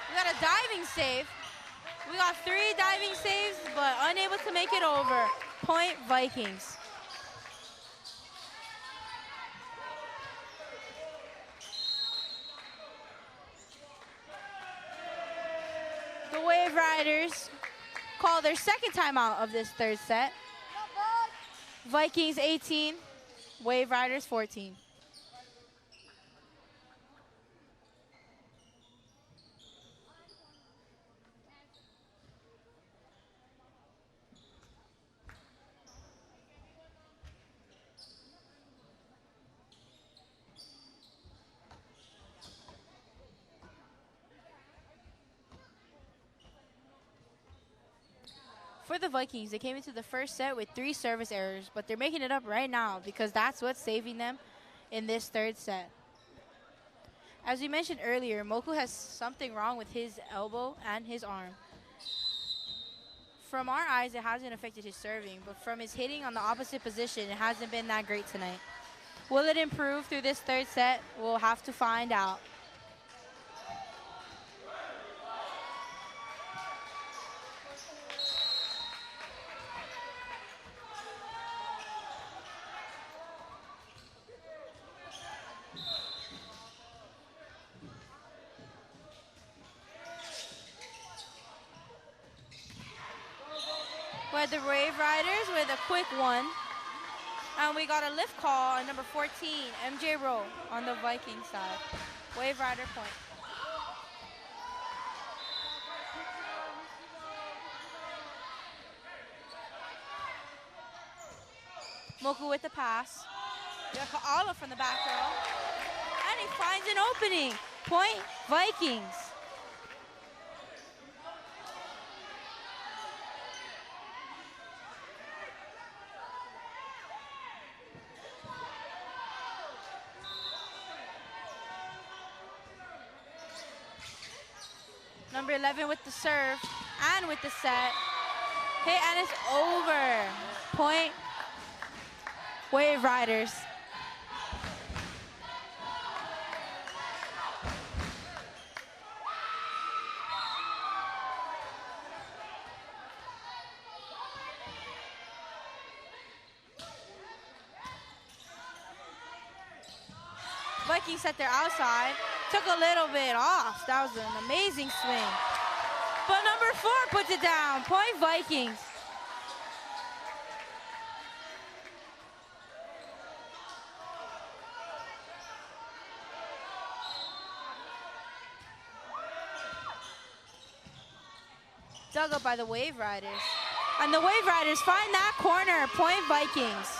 We got a diving save. We got 3 diving saves, but unable to make it over. Point Vikings. The Wave Riders call their second timeout of this third set. Vikings 18, Wave Riders 14. For the Vikings, they came into the first set with 3 service errors, but they're making it up right now because that's what's saving them in this third set. As we mentioned earlier, Moku has something wrong with his elbow and his arm. from our eyes, it hasn't affected his serving, but from his hitting on the opposite position, it hasn't been that great tonight. Will it improve through this third set? We'll have to find out. We had the Wave Riders with a quick one. And we got a lift call on number 14, MJ Rowe, on the Viking side. Wave Rider point. Moku with the pass. Yakaala from the back row. And he finds an opening. Point Vikings. Number 11 with the serve and with the set. Hit and it's over. Point Wave Riders. Vikings set their outside. Took a little bit off. That was an amazing swing. But number 4 puts it down. Point Vikings. Dug up by the Wave Riders. And the Wave Riders find that corner. Point Vikings.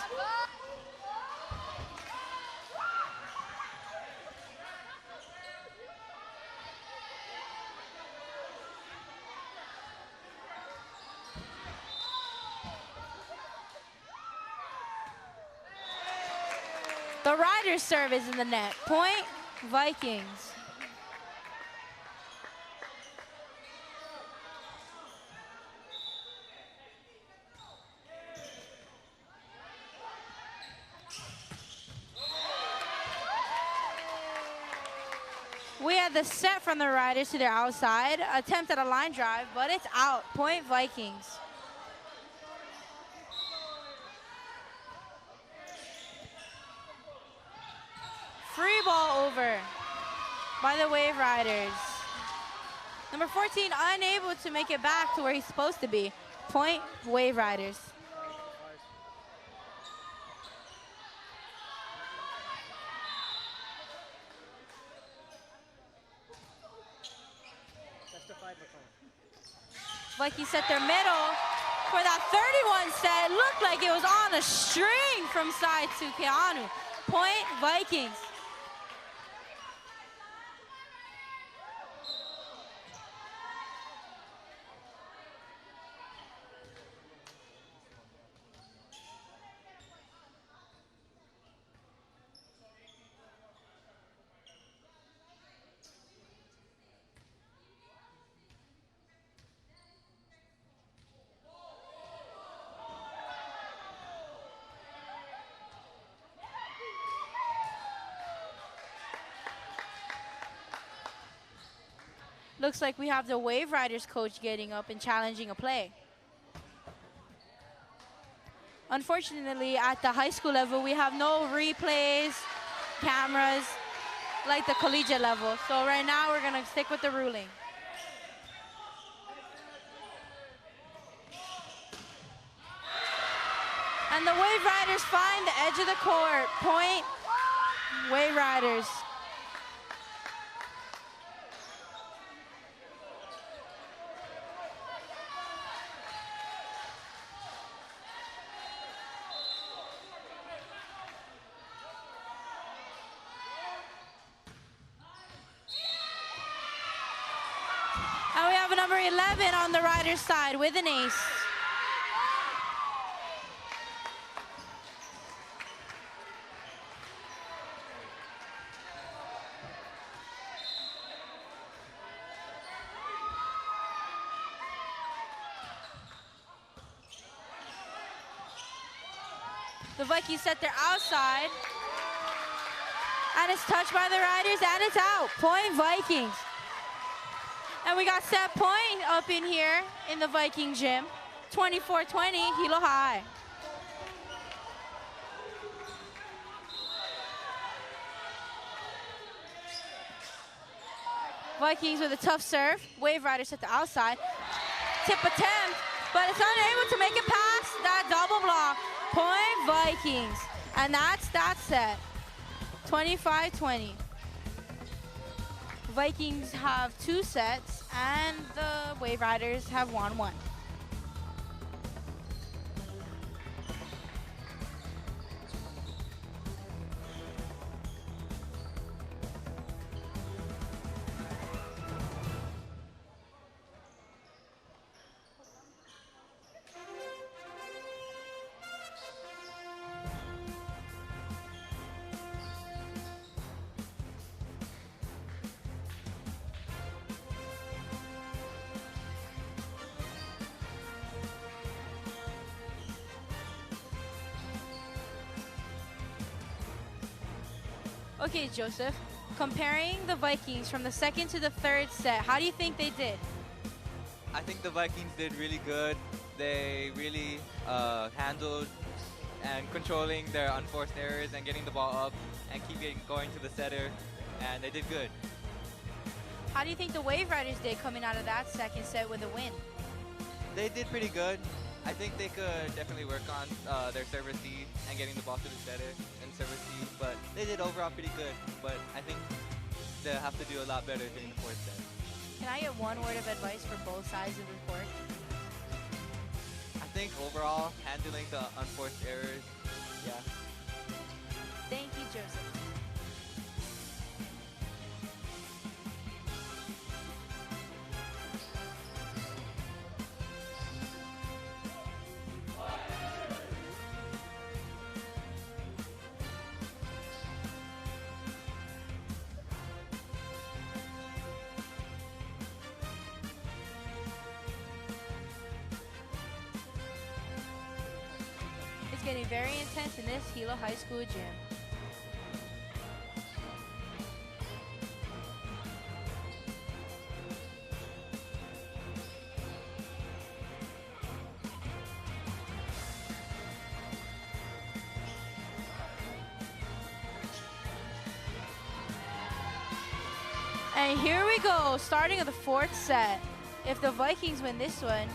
The Riders' serve is in the net. Point Vikings. We had the set from the Riders to their outside. Attempt at a line drive, but it's out. Point Vikings. Free ball over by the Wave Riders. Number 14 unable to make it back to where he's supposed to be. Point Wave Riders. Vikings set their middle for that 31 set. Looked like it was on a string from side to Keanu. Point Vikings. Looks like we have the Wave Riders coach getting up and challenging a play. Unfortunately, at the high school level, we have no replays, cameras, like the collegiate level. So right now, we're gonna stick with the ruling. And the Wave Riders find the edge of the court. Point Wave Riders. And we have a number 11 on the Riders' side with an ace. The Vikings set their outside. And it's touched by the Riders, and it's out. Point Vikings. And we got set point up in here in the Viking gym. 24-20, Hilo High. Vikings with a tough serve. Wave Riders at the outside. Tip attempt, but it's unable to make it past that double block. Point Vikings. And that's that set. 25-20. Vikings have 2 sets, and the Wave Riders have won 1. Okay, Joseph, comparing the Vikings from the second to the third set, how do you think they did? I think the Vikings did really good. They really handled and controlling their unforced errors and getting the ball up and keeping going to the setter, and they did good. How do you think the Wave Riders did coming out of that second set with a win? They did pretty good. I think they could definitely work on their service D and getting the ball to the setter and service D, but they did overall pretty good. But I think they'll have to do a lot better during the 4th set. Can I get one word of advice for both sides of the court? I think overall, handling the unforced errors, yeah. Thank you, Joseph. It's getting very intense in this Hilo High School gym. And here we go, starting of the 4th set. If the Vikings win this one,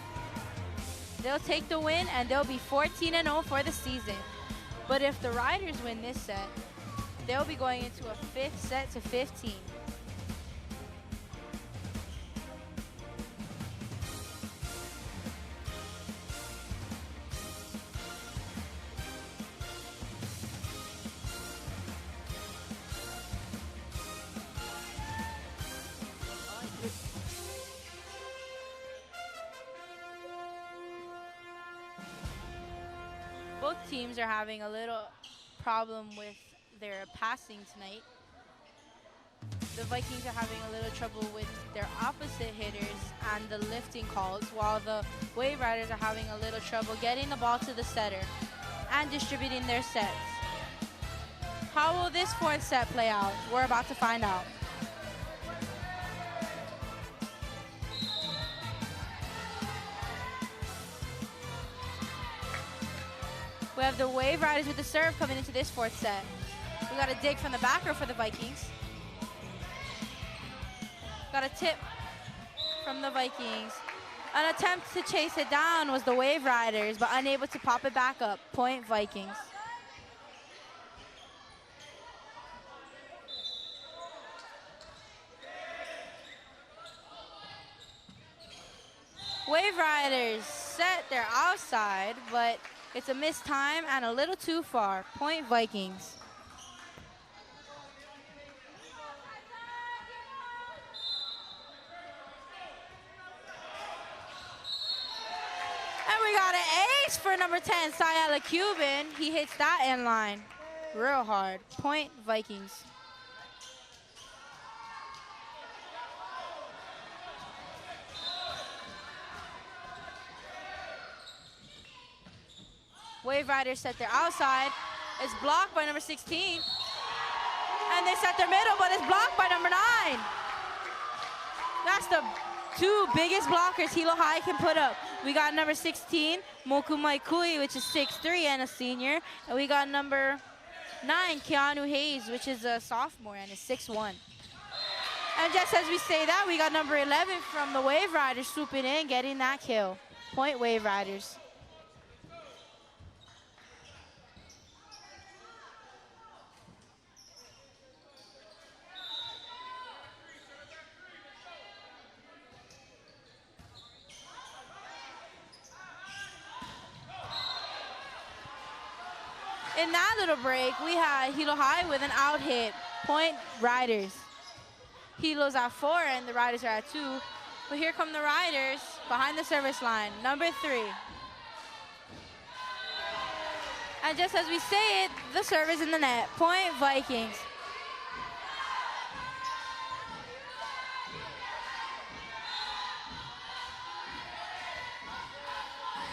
they'll take the win and they'll be 14-0 for the season. But if the Riders win this set, they'll be going into a 5th set to 15. Both teams are having a little problem with their passing tonight. The Vikings are having a little trouble with their opposite hitters and the lifting calls, while the Wave Riders are having a little trouble getting the ball to the setter and distributing their sets. How will this 4th set play out? We're about to find out. We have the Wave Riders with the serve coming into this 4th set. We got a dig from the back row for the Vikings. Got a tip from the Vikings. An attempt to chase it down was the Wave Riders, but unable to pop it back up. Point Vikings. Wave Riders set their outside, but it's a missed time and a little too far. Point Vikings. And we got an ace for number 10, Sayala Cuban. He hits that end line real hard. Point Vikings. Wave Riders set their outside. It's blocked by number 16. And they set their middle, but it's blocked by number 9. That's the 2 biggest blockers Hilo High can put up. We got number 16, Moku Maikui, which is 6'3" and a senior. And we got number 9, Keanu Hayes, which is a sophomore and is 6'1". And just as we say that, we got number 11 from the Wave Riders swooping in, getting that kill. Point Wave Riders. In that little break, we had Hilo High with an out hit. Point Riders. Hilo's at 4 and the Riders are at 2. But here come the Riders behind the service line. Number 3. And just as we say it, the serve is in the net. Point Vikings.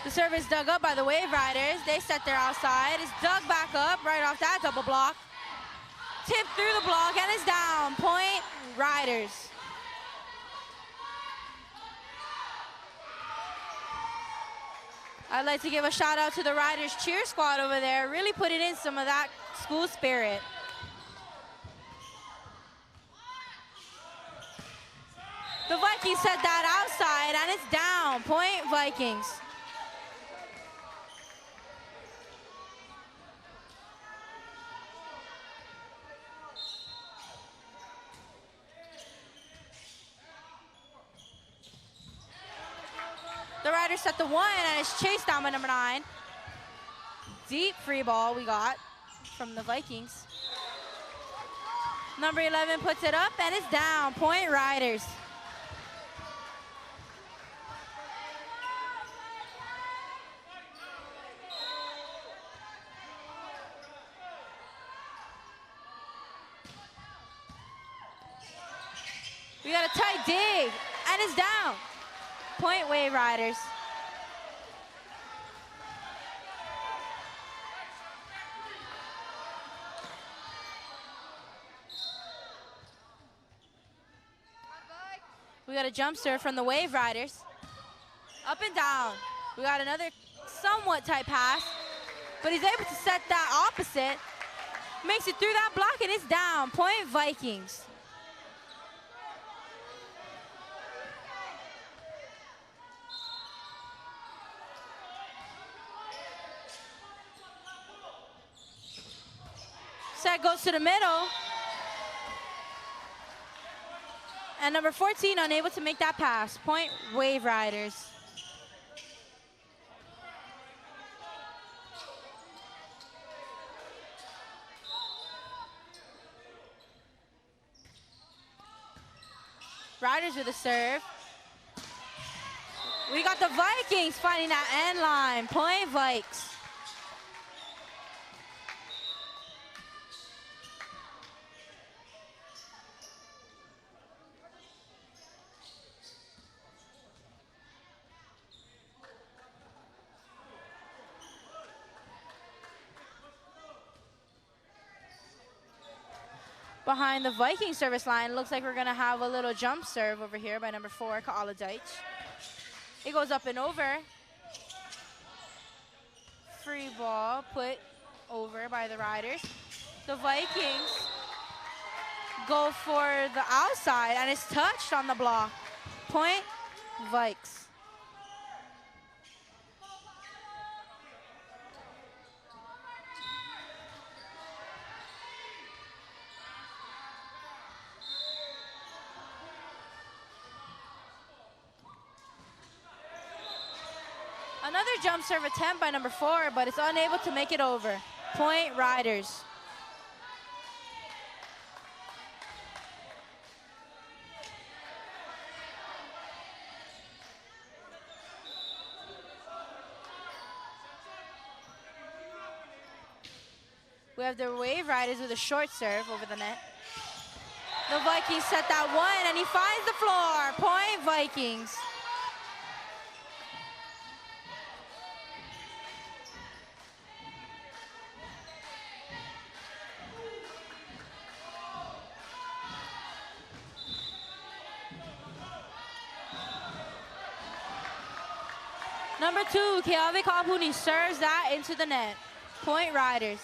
The serve is dug up by the Wave Riders. They set their outside. It's dug back up right off that double block. Tipped through the block and it's down. Point Riders. I'd like to give a shout out to the Riders cheer squad over there. Really putting in some of that school spirit. The Vikings set that outside and it's down. Point Vikings. The Riders set the 1 and it's chased down by number 9. Deep free ball we got from the Vikings. Number 11 puts it up and it's down. Point Riders. We got a tight dig and it's down. Point Wave Riders. We got a jump serve from the Wave Riders. Up and down. We got another somewhat tight pass, but he's able to set that opposite. Makes it through that block and it's down. Point Vikings. Set goes to the middle. And number 14 unable to make that pass. Point Wave Riders. Riders with a serve. We got the Vikings finding that end line. Point Vikes. Behind the Viking service line, looks like we're gonna have a little jump serve over here by number 4, Kaala Deitch. It goes up and over. Free ball put over by the Riders. The Vikings go for the outside and it's touched on the block. Point Vikes. Another jump serve attempt by number 4, but it's unable to make it over. Point Riders. We have the Wave Riders with a short serve over the net. The Vikings set that 1 and he finds the floor. Point Vikings. Number 2, Kealakehe Kapuni serves that into the net. Point Riders.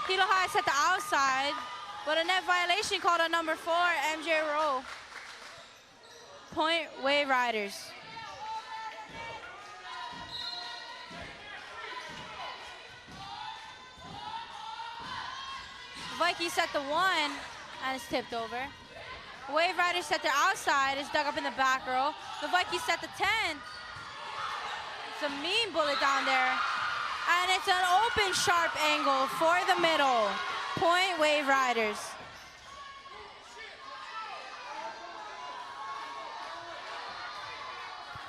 Hilo High set the outside, but a net violation called on number 4, MJ Rowe. Point Wave Riders. Vikings set the 1, and it's tipped over. Wave Riders set their outside, it's dug up in the back row. The Vikings set the 10. It's a mean bullet down there. And it's an open, sharp angle for the middle. Point Wave Riders.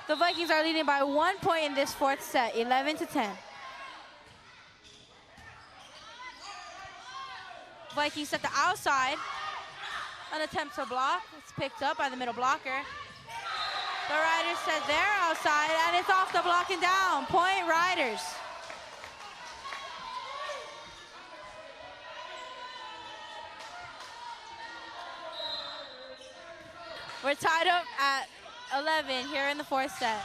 The Vikings are leading by 1 point in this 4th set, 11-10. Vikings at the outside. An attempt to block. It's picked up by the middle blocker. The Riders set their outside, and it's off the block and down. Point Riders. We're tied up at 11 here in the 4th set.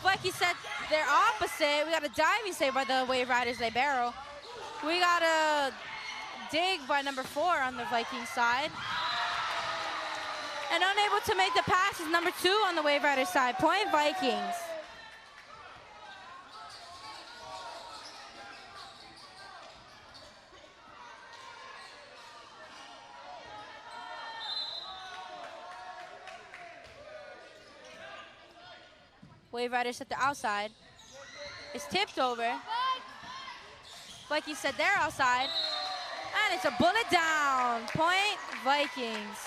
Vikings set their opposite. We got a diving save by the Wave Riders libero. We got a dig by number 4 on the Vikings side. And unable to make the pass is number 2 on the Wave Riders side. Point Vikings. Wave Riders at the outside. It's tipped over. Vikings set their outside. And it's a bullet down. Point Vikings.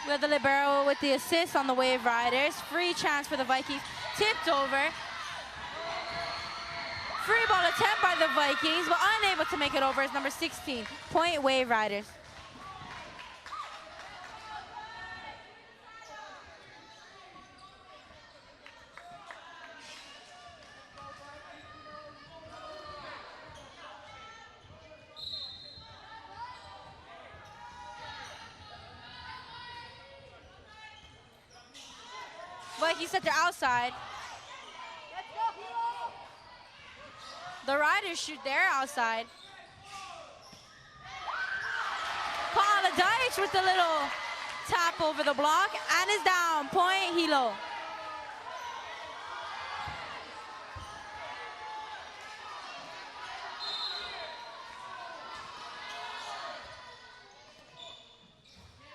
We have the libero with the assist on the Wave Riders. Free chance for the Vikings. Tipped over. Free ball attempt by the Vikings, but unable to make it over is number 16. Point Wave Riders. Vikings at their outside. The Riders shoot their outside. Paladite with the little tap over the block and is down. Point Hilo.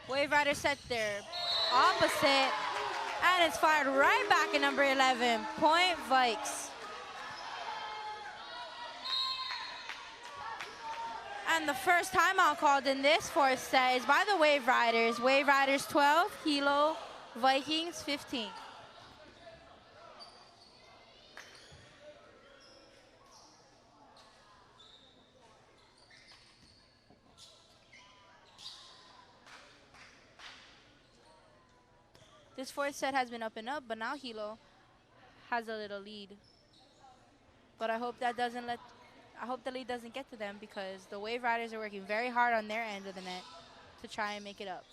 Wave Riders set their opposite. And it's fired right back at number 11. Point Vikes. And the first timeout called in this 4th set is by the Wave Riders. Wave Riders 12, Hilo Vikings 15. This 4th set has been up and up, but now Hilo has a little lead. But I hope the lead doesn't get to them because the Wave Riders are working very hard on their end of the net to try and make it up.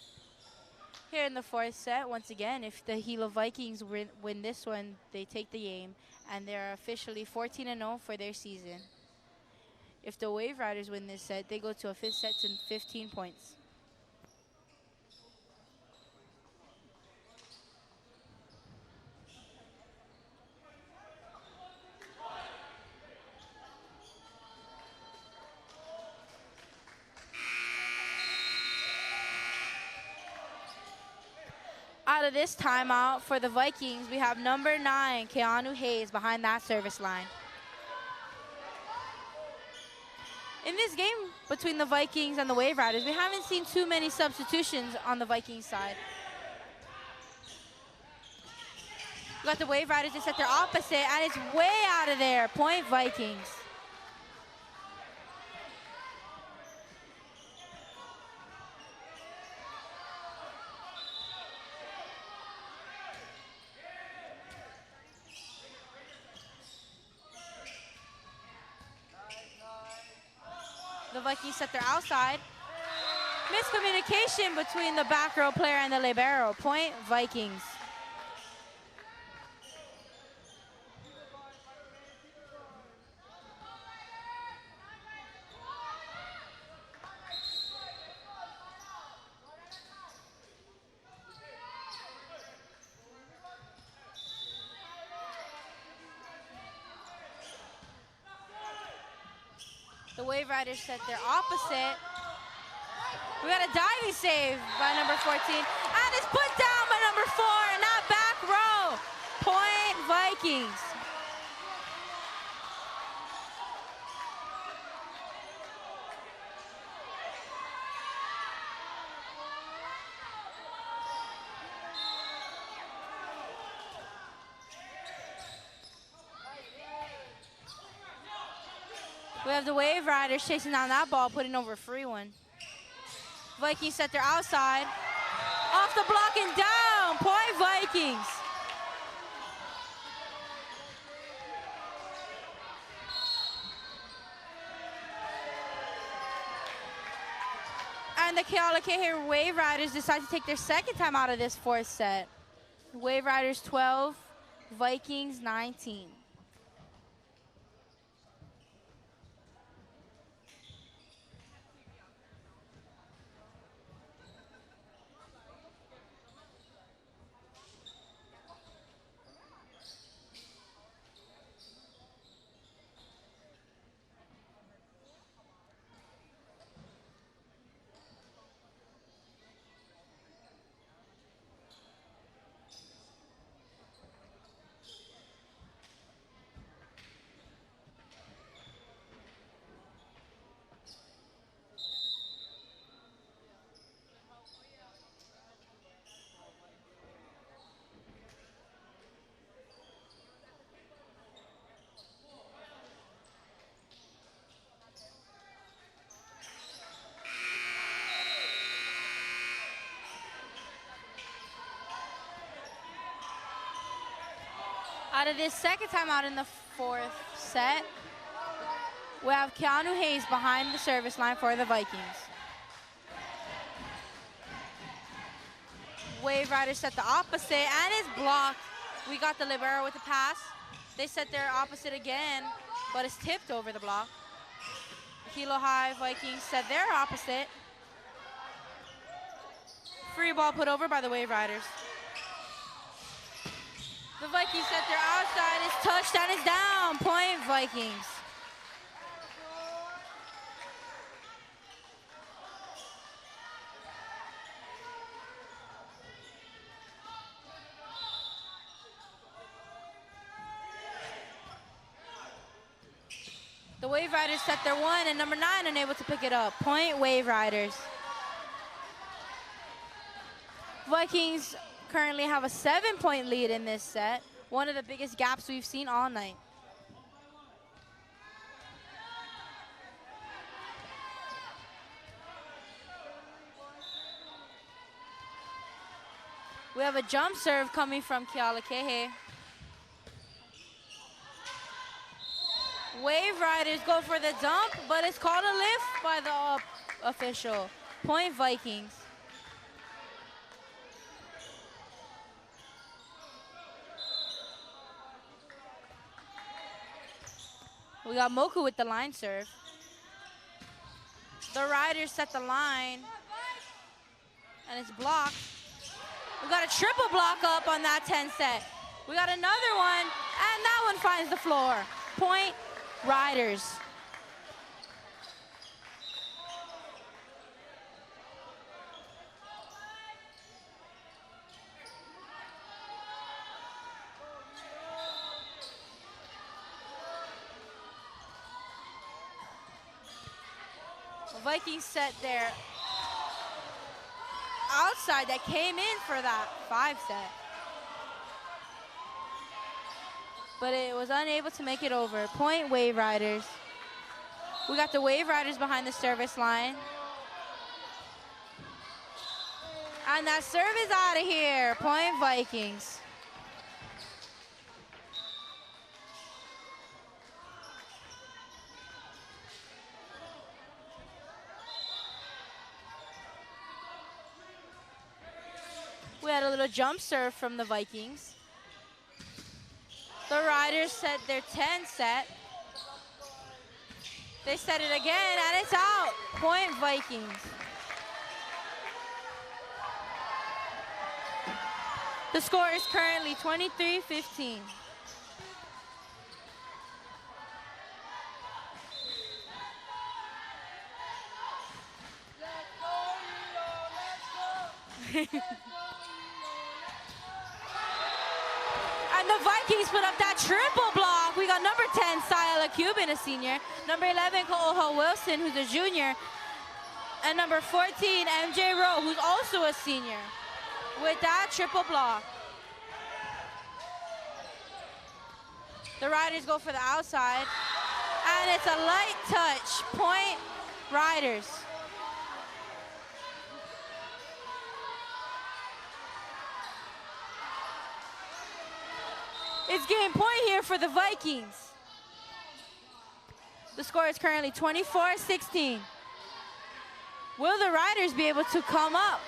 Here in the 4th set, once again, if the Hilo Vikings win this one, they take the game, and they're officially 14-0 for their season. If the Wave Riders win this set, they go to a 5th set to 15 points. Out of this timeout for the Vikings, we have number 9, Keanu Hayes, behind that service line. In this game between the Vikings and the Wave Riders, we haven't seen too many substitutions on the Vikings side. We got the Wave Riders just at their opposite, and it's way out of there. Point Vikings. The Vikings set their outside. Miscommunication between the back row player and the libero. Point Vikings. The Wave Riders set their opposite. We got a diving save by number 14. And it's put down by number 4 in that back row. Point Vikings. We have the Wave Riders chasing down that ball, putting over a free one. Vikings set their outside. Off the block and down. Point Vikings. And the Kealakehe Wave Riders decide to take their second time out of this fourth set. Wave Riders 12, Vikings 19. Out of this second time out in the fourth set, we have Keanu Hayes behind the service line for the Vikings. Wave Riders set the opposite, and it's blocked. We got the libero with the pass. They set their opposite again, but it's tipped over the block. Kilo High Vikings set their opposite. Free ball put over by the Wave Riders. The Vikings set their outside, it's touched and it's down. Point Vikings. The Wave Riders set their one, and number 9 unable to pick it up. Point Wave Riders. Vikings currently have a 7-point lead in this set, one of the biggest gaps we've seen all night. We have a jump serve coming from Kealakehe. Wave Riders go for the dump, but it's called a lift by the official. Point Vikings. We got Moku with the line serve. The Riders set the line, and it's blocked. We got a triple block up on that 10 set. We got another one, and that one finds the floor. Point Riders. Vikings set their outside that came in for that 5 set. But it was unable to make it over. Point Wave Riders. We got the Wave Riders behind the service line. And that serve is out of here. Point Vikings. We had a little jump serve from the Vikings. The Riders set their 10 set. They set it again, and it's out. Point Vikings. The score is currently 23-15. And the Vikings put up that triple block. We got number 10, Siala Cuban, a senior. Number 11, Ko'oha Wilson, who's a junior. And number 14, MJ Rowe, who's also a senior. With that triple block. The Riders go for the outside. And it's a light touch. Point Riders. It's game point here for the Vikings. The score is currently 24-16. Will the Riders be able to come up?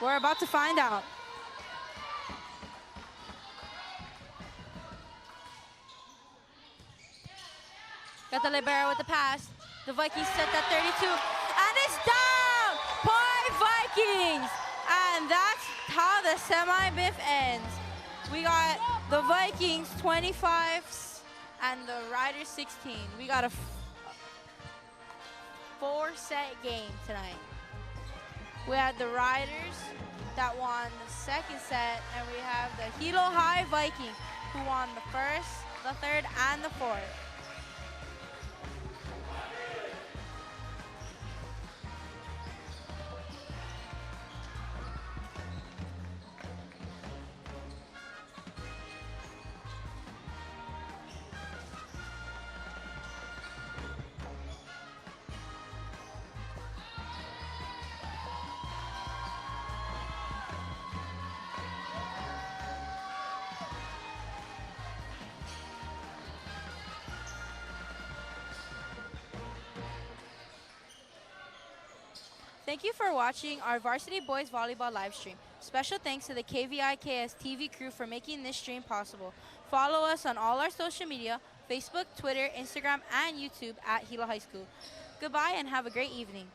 We're about to find out. Got the libero with the pass. The Vikings set that 32, and it's down! Point Vikings! And that's how the semi-biff ends. We got the Vikings 25 and the Riders 16. We got a 4-set game tonight. We had the Riders that won the second set, and we have the Hilo High Vikings who won the first, the third, and the fourth. Thank you for watching our Varsity Boys Volleyball live stream. Special thanks to the KVIKS TV crew for making this stream possible. Follow us on all our social media, Facebook, Twitter, Instagram, and YouTube at Hilo High School. Goodbye and have a great evening.